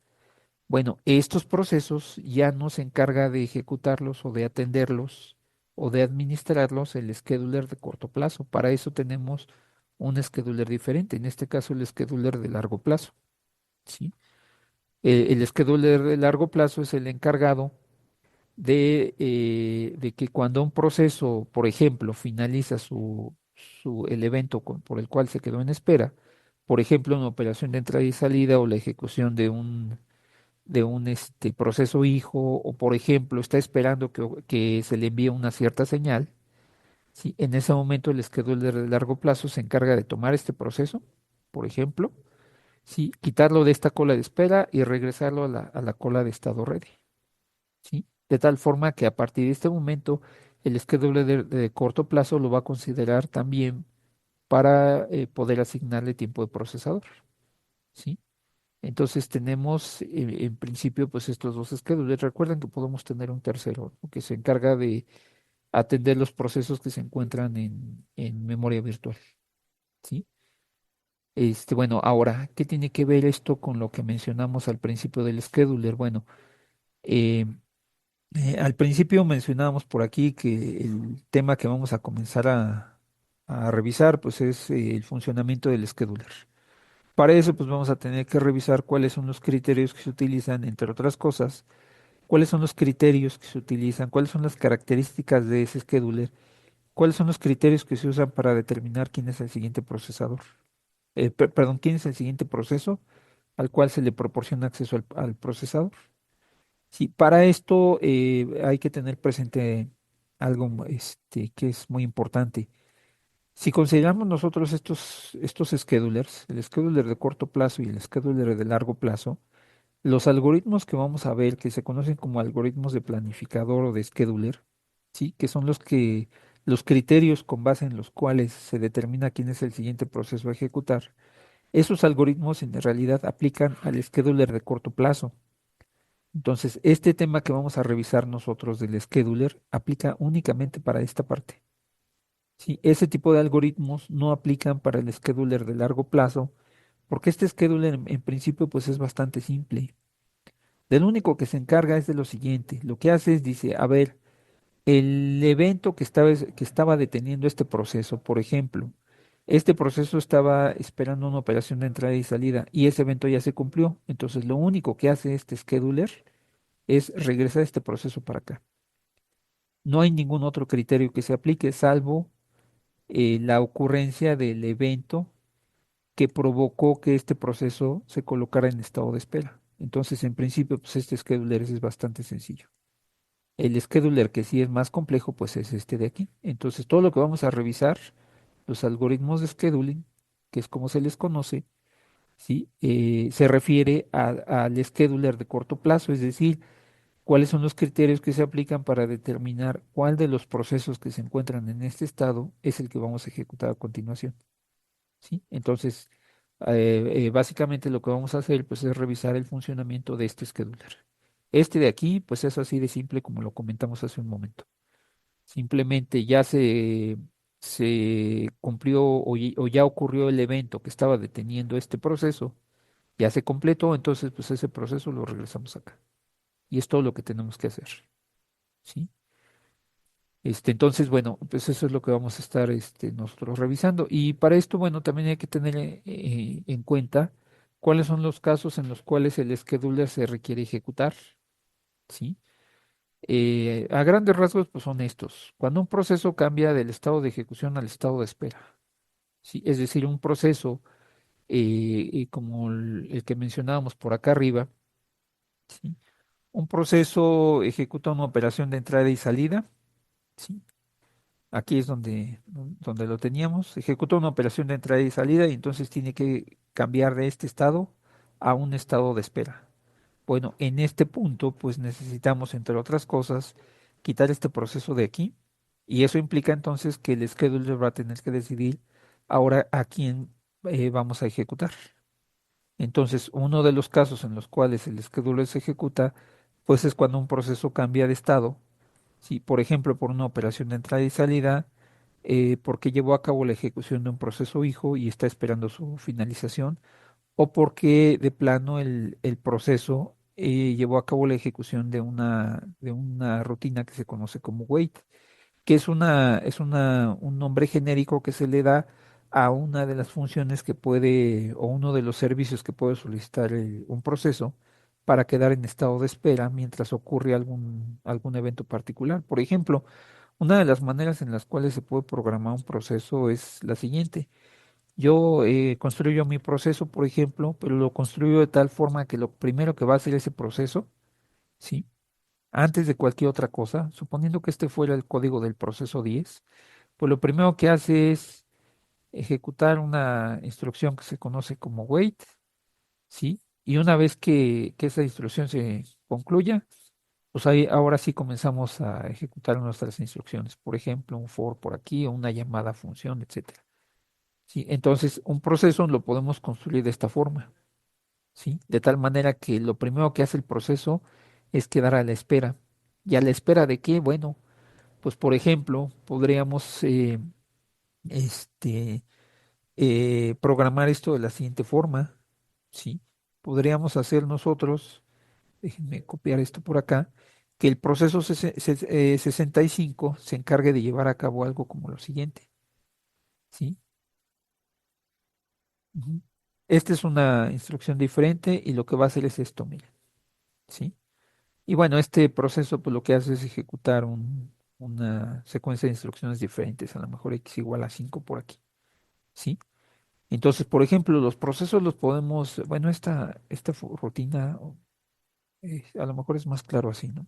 Bueno, estos procesos ya no se encarga de ejecutarlos o de atenderlos o de administrarlos el scheduler de corto plazo. Para eso tenemos un scheduler diferente, en este caso el scheduler de largo plazo, ¿sí? El scheduler de largo plazo es el encargado de que cuando un proceso, por ejemplo, finaliza el evento por el cual se quedó en espera, por ejemplo, una operación de entrada y salida o la ejecución de un proceso hijo, o por ejemplo, está esperando que se le envíe una cierta señal, ¿sí? En ese momento el scheduler de largo plazo se encarga de tomar este proceso, por ejemplo, ¿sí? Quitarlo de esta cola de espera y regresarlo a la cola de estado ready, ¿sí? De tal forma que a partir de este momento el scheduler de corto plazo lo va a considerar también para poder asignarle tiempo de procesador, ¿sí? Entonces tenemos en principio pues estos dos schedulers. Recuerden que podemos tener un tercero, ¿no? Que se encarga de atender los procesos que se encuentran en memoria virtual, ¿sí? Bueno, ahora, ¿qué tiene que ver esto con lo que mencionamos al principio del scheduler? Bueno, eh, al principio mencionábamos por aquí que el tema que vamos a comenzar a revisar pues es el funcionamiento del scheduler. Para eso pues vamos a tener que revisar cuáles son los criterios que se utilizan, entre otras cosas, cuáles son los criterios que se utilizan, cuáles son las características de ese scheduler, cuáles son los criterios que se usan para determinar quién es el siguiente procesador, perdón, quién es el siguiente proceso al cual se le proporciona acceso al procesador. Sí, para esto hay que tener presente algo que es muy importante. Si consideramos nosotros estos schedulers, el scheduler de corto plazo y el scheduler de largo plazo, los algoritmos que vamos a ver, que se conocen como algoritmos de planificador o de scheduler, ¿sí? Que son los criterios con base en los cuales se determina quién es el siguiente proceso a ejecutar, esos algoritmos en realidad aplican al scheduler de corto plazo. Entonces, este tema que vamos a revisar nosotros del scheduler aplica únicamente para esta parte. Sí, ese tipo de algoritmos no aplican para el scheduler de largo plazo, porque este scheduler en principio pues es bastante simple. Del único que se encarga es de lo siguiente. Lo que hace es, dice, a ver, el evento que estaba deteniendo este proceso, por ejemplo, este proceso estaba esperando una operación de entrada y salida y ese evento ya se cumplió. Entonces, lo único que hace este scheduler es regresar este proceso para acá. No hay ningún otro criterio que se aplique, salvo la ocurrencia del evento que provocó que este proceso se colocara en estado de espera. Entonces, en principio, pues este scheduler es bastante sencillo. El scheduler que sí es más complejo, pues es este de aquí. Entonces, todo lo que vamos a revisar, los algoritmos de scheduling, que es como se les conoce, ¿sí? Se refiere al scheduler de corto plazo, es decir, cuáles son los criterios que se aplican para determinar cuál de los procesos que se encuentran en este estado es el que vamos a ejecutar a continuación, ¿sí? Entonces, básicamente lo que vamos a hacer, pues, es revisar el funcionamiento de este scheduler. Este de aquí, pues es así de simple como lo comentamos hace un momento. Simplemente ya se cumplió o ya ocurrió el evento que estaba deteniendo este proceso, ya se completó, entonces pues ese proceso lo regresamos acá. Y es todo lo que tenemos que hacer, ¿sí? Entonces, bueno, pues eso es lo que vamos a estar nosotros revisando. Y para esto, bueno, también hay que tener en cuenta cuáles son los casos en los cuales el scheduler se requiere ejecutar, ¿sí? A grandes rasgos, pues son estos. Cuando un proceso cambia del estado de ejecución al estado de espera, ¿sí? Es decir, un proceso como el que mencionábamos por acá arriba, ¿sí? Un proceso ejecuta una operación de entrada y salida, ¿sí? Aquí es donde lo teníamos. Ejecuta una operación de entrada y salida y entonces tiene que cambiar de este estado a un estado de espera. Bueno, en este punto, pues necesitamos, entre otras cosas, quitar este proceso de aquí. Y eso implica entonces que el scheduler va a tener que decidir ahora a quién vamos a ejecutar. Entonces, uno de los casos en los cuales el scheduler se ejecuta, pues es cuando un proceso cambia de estado. Si, por ejemplo, por una operación de entrada y salida, porque llevó a cabo la ejecución de un proceso hijo y está esperando su finalización, o porque de plano el proceso llevó a cabo la ejecución de una rutina que se conoce como wait, que un nombre genérico que se le da a una de las funciones que puede, o uno de los servicios que puede solicitar un proceso para quedar en estado de espera mientras ocurre algún evento particular. Por ejemplo, una de las maneras en las cuales se puede programar un proceso es la siguiente. Yo construyo mi proceso, por ejemplo, pero lo construyo de tal forma que lo primero que va a hacer ese proceso, ¿sí? Antes de cualquier otra cosa, suponiendo que este fuera el código del proceso 10, pues lo primero que hace es ejecutar una instrucción que se conoce como wait, ¿sí? Y una vez que esa instrucción se concluya, pues ahí ahora sí comenzamos a ejecutar nuestras instrucciones. Por ejemplo, un for por aquí o una llamada a función, etcétera. ¿Sí? Entonces, un proceso lo podemos construir de esta forma, ¿sí? De tal manera que lo primero que hace el proceso es quedar a la espera. ¿Y a la espera de qué? Bueno, pues por ejemplo, podríamos este, programar esto de la siguiente forma, ¿sí? Podríamos hacer nosotros, déjenme copiar esto por acá, que el proceso 65 se encargue de llevar a cabo algo como lo siguiente, ¿sí? Ujú. Esta es una instrucción diferente y lo que va a hacer es esto, miren, ¿sí? Y bueno, este proceso pues lo que hace es ejecutar una secuencia de instrucciones diferentes, a lo mejor x igual a 5 por aquí, ¿sí? Entonces, por ejemplo, los procesos los podemos, bueno, esta rutina a lo mejor es más claro así, ¿no?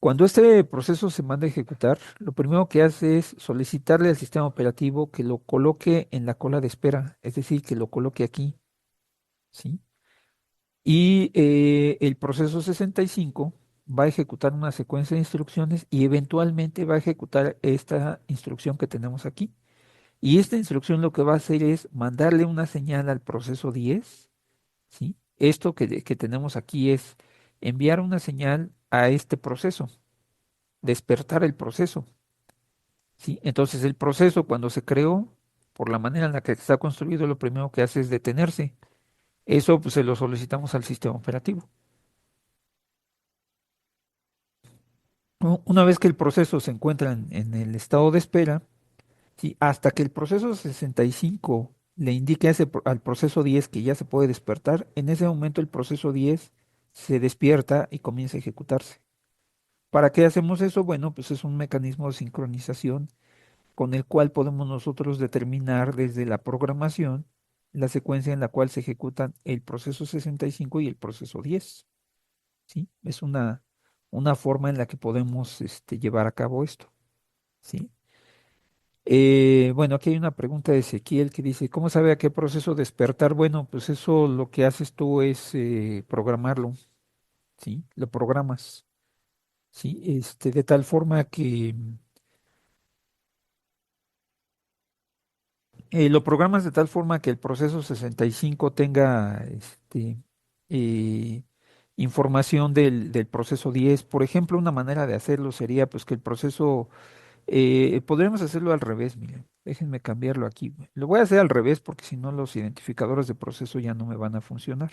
Cuando este proceso se manda a ejecutar, lo primero que hace es solicitarle al sistema operativo que lo coloque en la cola de espera, es decir, que lo coloque aquí, ¿sí? Y el proceso 65 va a ejecutar una secuencia de instrucciones y eventualmente va a ejecutar esta instrucción que tenemos aquí. Y esta instrucción lo que va a hacer es mandarle una señal al proceso 10, ¿sí? Esto que tenemos aquí es enviar una señal a este proceso, despertar el proceso, ¿sí? Entonces el proceso cuando se creó, por la manera en la que está construido, lo primero que hace es detenerse. Eso pues, se lo solicitamos al sistema operativo. Una vez que el proceso se encuentra en el estado de espera, ¿sí? Hasta que el proceso 65 le indique al proceso 10 que ya se puede despertar, en ese momento el proceso 10 se despierta y comienza a ejecutarse. ¿Para qué hacemos eso? Bueno, pues es un mecanismo de sincronización con el cual podemos nosotros determinar desde la programación la secuencia en la cual se ejecutan el proceso 65 y el proceso 10, ¿sí? Es una forma en la que podemos llevar a cabo esto, ¿sí? Bueno, aquí hay una pregunta de Ezequiel que dice, ¿cómo sabe a qué proceso despertar? Bueno, pues eso lo que haces tú es programarlo, ¿sí? Lo programas, ¿sí? De tal forma que lo programas de tal forma que el proceso 65 tenga eh, información del proceso 10. Por ejemplo, una manera de hacerlo sería pues que el proceso, podríamos hacerlo al revés, miren, déjenme cambiarlo aquí. Lo voy a hacer al revés porque si no los identificadores de proceso ya no me van a funcionar.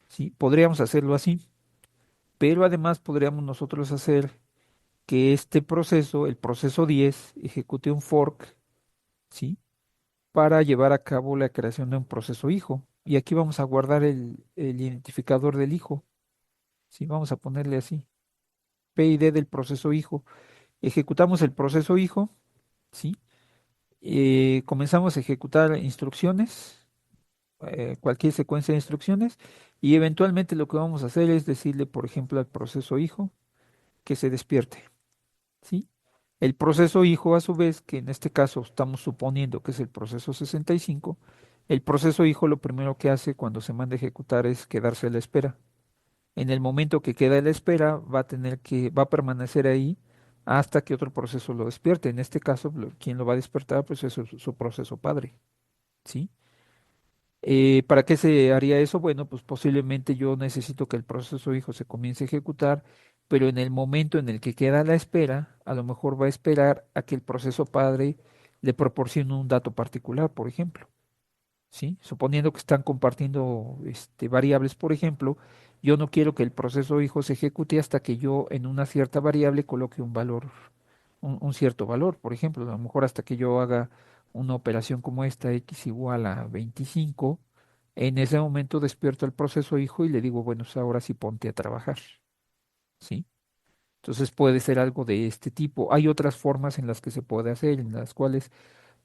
Sí, podríamos hacerlo así, pero además podríamos nosotros hacer que este proceso, el proceso 10, ejecute un fork, ¿sí? Para llevar a cabo la creación de un proceso hijo. Y aquí vamos a guardar el identificador del hijo, ¿sí? Vamos a ponerle así, PID del proceso hijo. Ejecutamos el proceso hijo, ¿sí? Comenzamos a ejecutar instrucciones, cualquier secuencia de instrucciones, y eventualmente lo que vamos a hacer es decirle, por ejemplo, al proceso hijo que se despierte, ¿sí? El proceso hijo, a su vez, que en este caso estamos suponiendo que es el proceso 65, el proceso hijo lo primero que hace cuando se manda a ejecutar es quedarse a la espera. En el momento que queda a la espera, va a permanecer ahí hasta que otro proceso lo despierte. En este caso, quien lo va a despertar, pues es su proceso padre, ¿sí? ¿Para qué se haría eso? Bueno, pues posiblemente yo necesito que el proceso hijo se comience a ejecutar, pero en el momento en el que queda a la espera, a lo mejor va a esperar a que el proceso padre le proporcione un dato particular, por ejemplo. ¿Sí? Suponiendo que están compartiendo variables, por ejemplo, yo no quiero que el proceso hijo se ejecute hasta que yo en una cierta variable coloque un valor, un cierto valor, por ejemplo, a lo mejor hasta que yo haga una operación como esta, x igual a 25, en ese momento despierto el proceso hijo y le digo, bueno, pues ahora sí ponte a trabajar, ¿sí? Entonces puede ser algo de este tipo. Hay otras formas en las que se puede hacer, en las cuales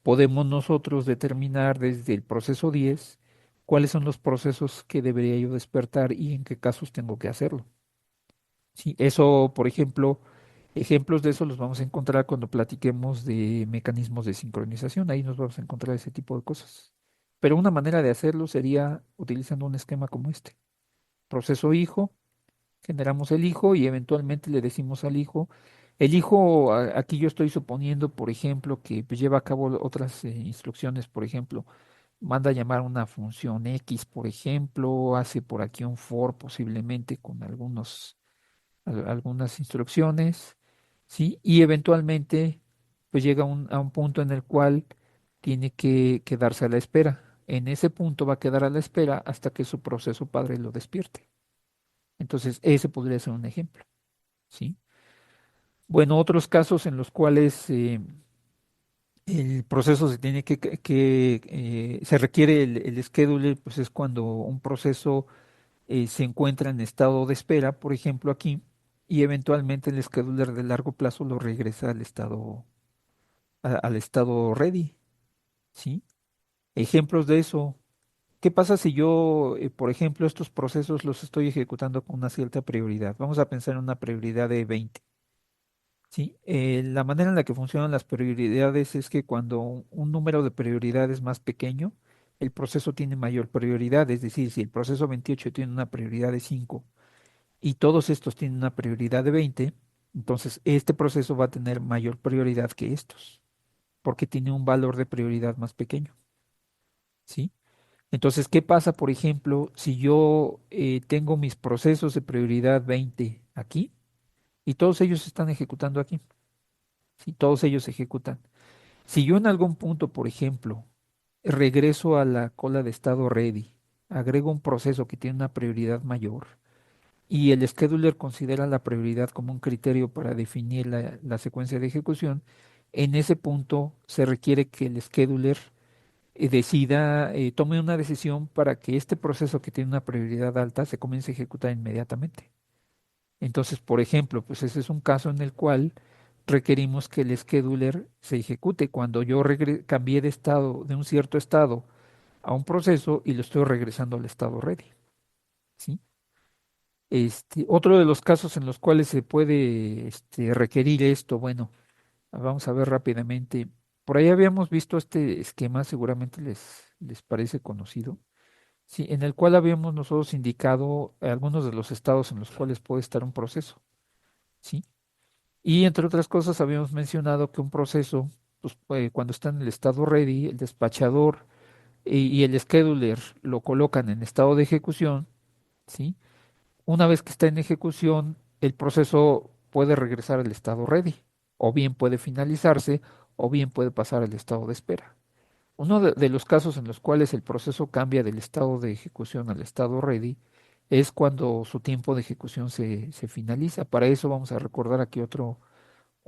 podemos nosotros determinar desde el proceso 10 cuáles son los procesos que debería yo despertar y en qué casos tengo que hacerlo. Sí, eso, por ejemplo, ejemplos de eso los vamos a encontrar cuando platiquemos de mecanismos de sincronización. Ahí nos vamos a encontrar ese tipo de cosas. Pero una manera de hacerlo sería utilizando un esquema como este. Proceso hijo, generamos el hijo y eventualmente le decimos al hijo, el hijo, aquí yo estoy suponiendo, por ejemplo, que pues, lleva a cabo otras instrucciones, por ejemplo, manda a llamar una función X, por ejemplo, hace por aquí un for posiblemente con algunas instrucciones, ¿sí? Y eventualmente pues llega a un punto en el cual tiene que quedarse a la espera. En ese punto va a quedar a la espera hasta que su proceso padre lo despierte. Entonces, ese podría ser un ejemplo, ¿sí? Bueno, otros casos en los cuales el proceso se tiene se requiere el scheduler, pues es cuando un proceso se encuentra en estado de espera, por ejemplo aquí, y eventualmente el scheduler de largo plazo lo regresa al estado, al estado ready, ¿sí? Ejemplos de eso. ¿Qué pasa si yo, por ejemplo, estos procesos los estoy ejecutando con una cierta prioridad? Vamos a pensar en una prioridad de 20. Sí, la manera en la que funcionan las prioridades es que cuando un número de prioridades más pequeño, el proceso tiene mayor prioridad. Es decir, si el proceso 28 tiene una prioridad de 5 y todos estos tienen una prioridad de 20, entonces este proceso va a tener mayor prioridad que estos, porque tiene un valor de prioridad más pequeño. ¿Sí? Entonces, ¿qué pasa, por ejemplo, si yo tengo mis procesos de prioridad 20 aquí y todos ellos están ejecutando aquí? Si todos ellos ejecutan. Si yo en algún punto, por ejemplo, regreso a la cola de estado ready, agrego un proceso que tiene una prioridad mayor y el scheduler considera la prioridad como un criterio para definir la secuencia de ejecución, en ese punto se requiere que el scheduler decida, tome una decisión para que este proceso que tiene una prioridad alta se comience a ejecutar inmediatamente. Entonces, por ejemplo, pues ese es un caso en el cual requerimos que el scheduler se ejecute cuando yo cambié de estado, de un cierto estado a un proceso y lo estoy regresando al estado ready, ¿sí? Otro de los casos en los cuales se puede requerir esto, bueno, vamos a ver rápidamente. Por ahí habíamos visto este esquema, seguramente les parece conocido, sí, en el cual habíamos nosotros indicado algunos de los estados en los cuales puede estar un proceso, ¿sí? Y entre otras cosas, habíamos mencionado que un proceso, pues, cuando está en el estado ready, el despachador y el scheduler lo colocan en estado de ejecución, ¿sí? Una vez que está en ejecución, el proceso puede regresar al estado ready, o bien puede finalizarse, o bien puede pasar al estado de espera. Uno de los casos en los cuales el proceso cambia del estado de ejecución al estado ready es cuando su tiempo de ejecución se finaliza. Para eso vamos a recordar aquí otro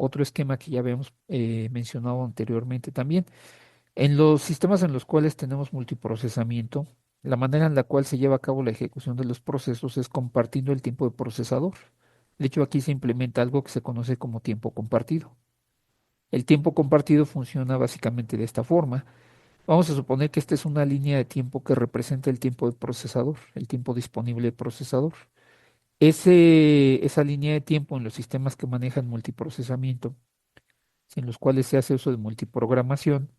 otro esquema que ya habíamos mencionado anteriormente también. En los sistemas en los cuales tenemos multiprocesamiento, la manera en la cual se lleva a cabo la ejecución de los procesos es compartiendo el tiempo de procesador. De hecho, aquí se implementa algo que se conoce como tiempo compartido. El tiempo compartido funciona básicamente de esta forma. Vamos a suponer que esta es una línea de tiempo que representa el tiempo de procesador, el tiempo disponible de procesador. Esa línea de tiempo en los sistemas que manejan multiprocesamiento, en los cuales se hace uso de multiprogramación,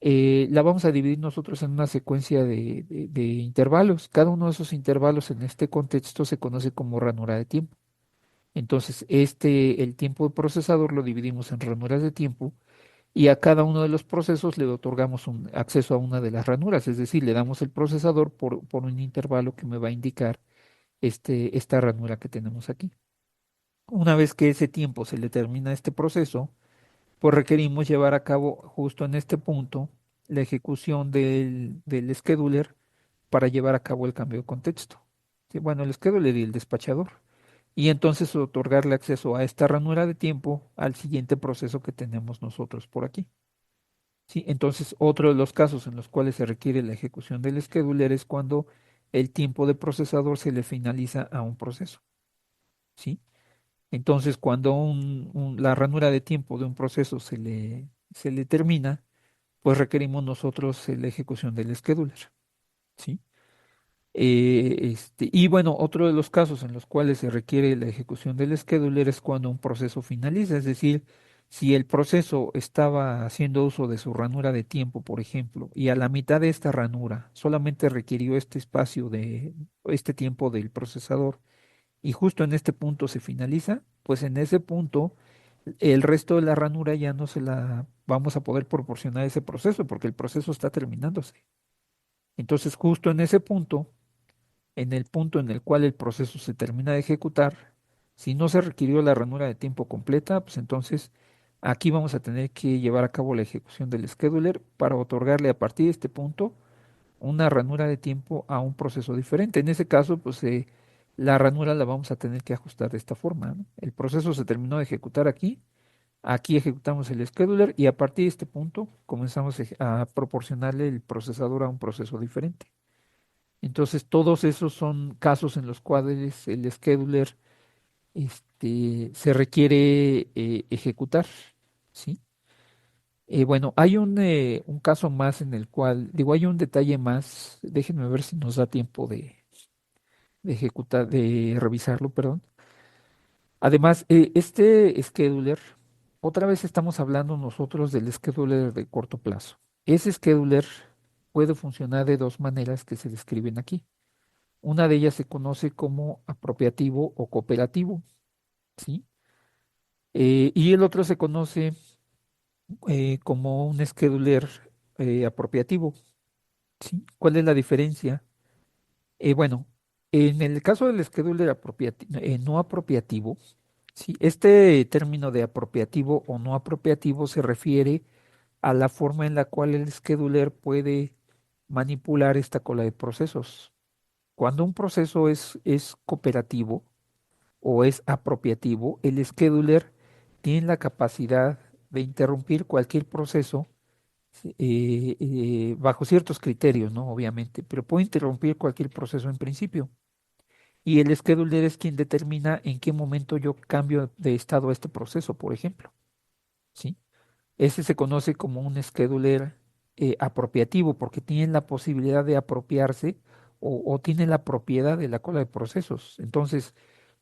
la vamos a dividir nosotros en una secuencia de intervalos. Cada uno de esos intervalos en este contexto se conoce como ranura de tiempo. Entonces, el tiempo de procesador lo dividimos en ranuras de tiempo y a cada uno de los procesos le otorgamos un acceso a una de las ranuras, es decir, le damos el procesador por un intervalo que me va a indicar esta ranura que tenemos aquí. Una vez que ese tiempo se le termina a este proceso, pues requerimos llevar a cabo justo en este punto la ejecución del scheduler para llevar a cabo el cambio de contexto. Sí, bueno, el scheduler y el despachador. Y entonces otorgarle acceso a esta ranura de tiempo al siguiente proceso que tenemos nosotros por aquí. Sí, entonces otro de los casos en los cuales se requiere la ejecución del scheduler es cuando el tiempo de procesador se le finaliza a un proceso. ¿Sí? Entonces, cuando la ranura de tiempo de un proceso se le termina, pues requerimos nosotros la ejecución del scheduler, ¿sí? Y bueno, otro de los casos en los cuales se requiere la ejecución del scheduler es cuando un proceso finaliza, es decir, si el proceso estaba haciendo uso de su ranura de tiempo, por ejemplo, y a la mitad de esta ranura solamente requirió este espacio este tiempo del procesador, y justo en este punto se finaliza, pues en ese punto el resto de la ranura ya no se la vamos a poder proporcionar a ese proceso porque el proceso está terminándose. Entonces, justo en ese punto, en el punto en el cual el proceso se termina de ejecutar, si no se requirió la ranura de tiempo completa, pues entonces aquí vamos a tener que llevar a cabo la ejecución del scheduler para otorgarle a partir de este punto una ranura de tiempo a un proceso diferente. En ese caso, pues la ranura la vamos a tener que ajustar de esta forma, ¿no? El proceso se terminó de ejecutar aquí, aquí ejecutamos el scheduler y a partir de este punto comenzamos a proporcionarle el procesador a un proceso diferente. Entonces, todos esos son casos en los cuales el scheduler se requiere ejecutar, ¿sí? Bueno, hay un caso más en el cual, digo, hay un detalle más, déjenme ver si nos da tiempo de ejecutar, de revisarlo, perdón. Además, este scheduler, otra vez estamos hablando nosotros del scheduler de corto plazo. Ese scheduler puede funcionar de dos maneras que se describen aquí. Una de ellas se conoce como apropiativo o cooperativo, ¿sí? Y el otro se conoce como un scheduler apropiativo, ¿sí? ¿Cuál es la diferencia? Bueno, en el caso del scheduler no apropiativo, ¿sí? Este término de apropiativo o no apropiativo se refiere a la forma en la cual el scheduler puede manipular esta cola de procesos. Cuando un proceso es cooperativo o es apropiativo, el scheduler tiene la capacidad de interrumpir cualquier proceso bajo ciertos criterios, ¿no? Obviamente, pero puede interrumpir cualquier proceso en principio. Y el scheduler es quien determina en qué momento yo cambio de estado a este proceso, por ejemplo, ¿sí? Ese se conoce como un scheduler apropiativo porque tiene la posibilidad de apropiarse o tiene la propiedad de la cola de procesos. Entonces,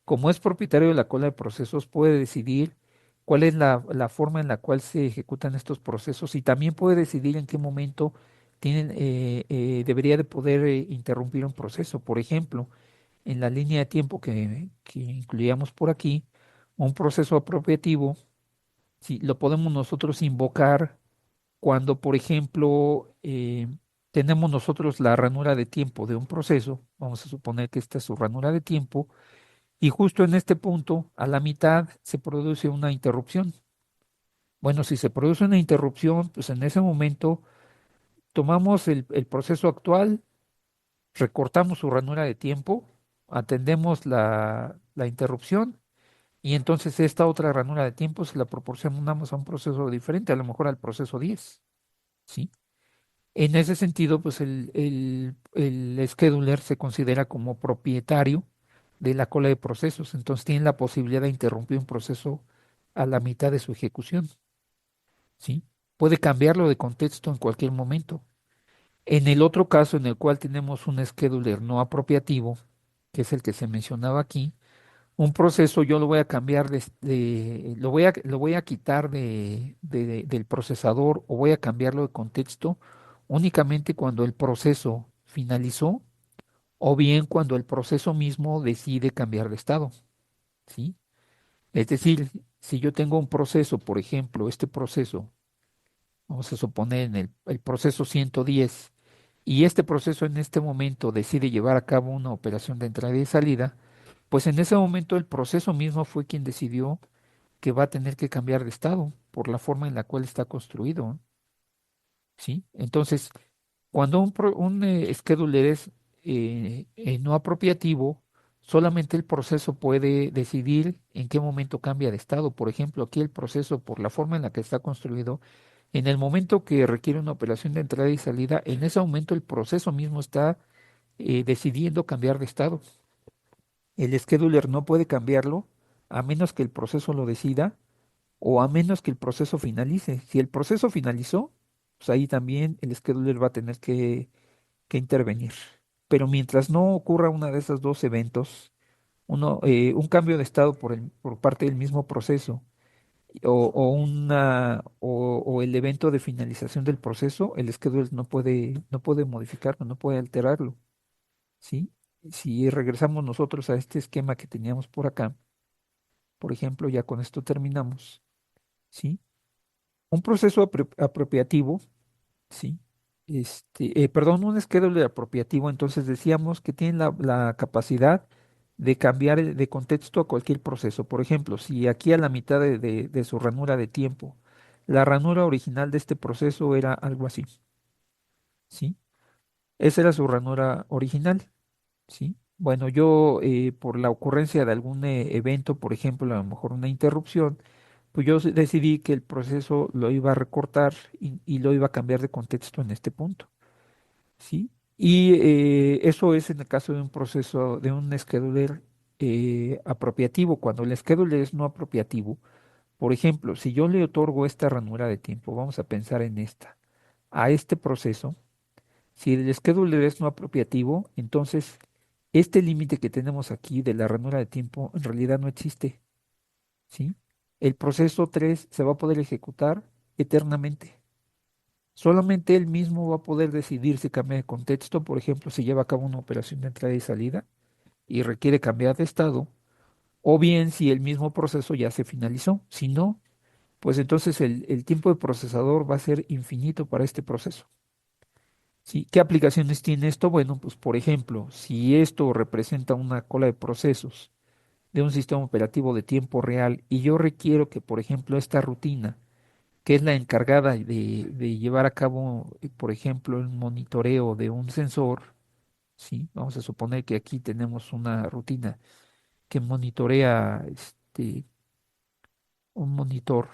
como es propietario de la cola de procesos, puede decidir cuál es la forma en la cual se ejecutan estos procesos y también puede decidir en qué momento debería de poder interrumpir un proceso. Por ejemplo, en la línea de tiempo que incluíamos por aquí, un proceso apropiativo, si lo podemos nosotros invocar cuando, por ejemplo, tenemos nosotros la ranura de tiempo de un proceso, vamos a suponer que esta es su ranura de tiempo, y justo en este punto, a la mitad, se produce una interrupción. Bueno, si se produce una interrupción, pues en ese momento tomamos el proceso actual, recortamos su ranura de tiempo, atendemos la interrupción Y entonces esta otra ranura de tiempo se la proporcionamos a un proceso diferente, a lo mejor al proceso 10, ¿sí? En ese sentido, pues el scheduler se considera como propietario de la cola de procesos, entonces tiene la posibilidad de interrumpir un proceso a la mitad de su ejecución, ¿sí? Puede cambiarlo de contexto en cualquier momento. En el otro caso, en el cual tenemos un scheduler no apropiativo, que es el que se mencionaba aquí, un proceso yo lo voy a cambiar lo voy a quitar del procesador o voy a cambiarlo de contexto únicamente cuando el proceso finalizó o bien cuando el proceso mismo decide cambiar de estado, ¿sí? Es decir, si yo tengo un proceso, por ejemplo, este proceso, vamos a suponer en el proceso 110, y este proceso en este momento decide llevar a cabo una operación de entrada y salida, pues en ese momento el proceso mismo fue quien decidió que va a tener que cambiar de estado por la forma en la cual está construido, ¿sí? Entonces, cuando un scheduler es no apropiativo, solamente el proceso puede decidir en qué momento cambia de estado. Por ejemplo, aquí el proceso, por la forma en la que está construido, en el momento que requiere una operación de entrada y salida, en ese momento el proceso mismo está decidiendo cambiar de estado. El scheduler no puede cambiarlo a menos que el proceso lo decida o a menos que el proceso finalice. Si el proceso finalizó, pues ahí también el scheduler va a tener que intervenir. Pero mientras no ocurra una de esos dos eventos, un cambio de estado por parte del mismo proceso o el evento de finalización del proceso, el scheduler no puede modificarlo, no puede alterarlo, ¿sí? Si regresamos nosotros a este esquema que teníamos por acá, por ejemplo, ya con esto terminamos, ¿sí? Un proceso apropiativo, ¿sí? Perdón, un scheduler apropiativo, entonces decíamos que tiene la capacidad de cambiar de contexto a cualquier proceso. Por ejemplo, si aquí a la mitad de su ranura de tiempo, la ranura original de este proceso era algo así, ¿sí? Esa era su ranura original, ¿sí? Bueno, yo por la ocurrencia de algún evento, por ejemplo, a lo mejor una interrupción, pues yo decidí que el proceso lo iba a recortar y lo iba a cambiar de contexto en este punto, ¿sí? Y eso es en el caso de un proceso, de un scheduler apropiativo. Cuando el scheduler es no apropiativo, por ejemplo, si yo le otorgo esta ranura de tiempo, vamos a pensar en esta, a este proceso, si el scheduler es no apropiativo, entonces este límite que tenemos aquí de la ranura de tiempo en realidad no existe, ¿sí? El proceso 3 se va a poder ejecutar eternamente. Solamente él mismo va a poder decidir si cambia de contexto, por ejemplo, si lleva a cabo una operación de entrada y salida y requiere cambiar de estado, o bien si el mismo proceso ya se finalizó. Si no, pues entonces el tiempo de procesador va a ser infinito para este proceso. ¿Sí? ¿Qué aplicaciones tiene esto? Bueno, pues por ejemplo, si esto representa una cola de procesos de un sistema operativo de tiempo real y yo requiero que, por ejemplo, esta rutina, que es la encargada de llevar a cabo, por ejemplo, el monitoreo de un sensor, ¿sí? Vamos a suponer que aquí tenemos una rutina que monitorea un monitor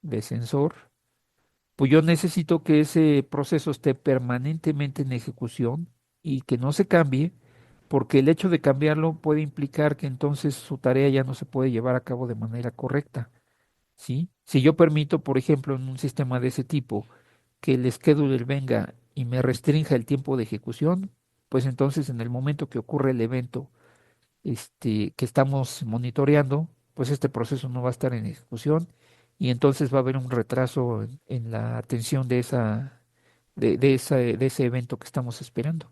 de sensor, pues yo necesito que ese proceso esté permanentemente en ejecución y que no se cambie, porque el hecho de cambiarlo puede implicar que entonces su tarea ya no se puede llevar a cabo de manera correcta, ¿sí? Si yo permito, por ejemplo, en un sistema de ese tipo, que el scheduler venga y me restrinja el tiempo de ejecución, pues entonces en el momento que ocurre el evento que estamos monitoreando, pues este proceso no va a estar en ejecución y entonces va a haber un retraso en la atención de ese evento que estamos esperando.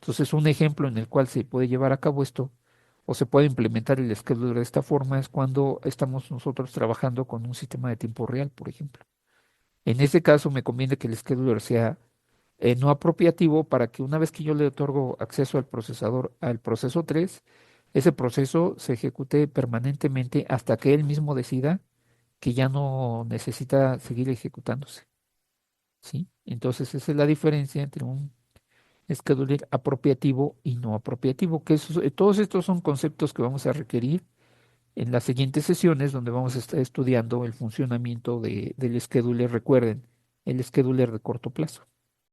Entonces, un ejemplo en el cual se puede llevar a cabo esto o se puede implementar el scheduler de esta forma es cuando estamos nosotros trabajando con un sistema de tiempo real, por ejemplo. En ese caso, me conviene que el scheduler sea no apropiativo para que una vez que yo le otorgo acceso al procesador, al proceso 3, ese proceso se ejecute permanentemente hasta que él mismo decida que ya no necesita seguir ejecutándose, ¿sí? Entonces, esa es la diferencia entre un scheduler apropiativo y no apropiativo, que todos estos son conceptos que vamos a requerir en las siguientes sesiones donde vamos a estar estudiando el funcionamiento del scheduler. Recuerden, el scheduler de corto plazo.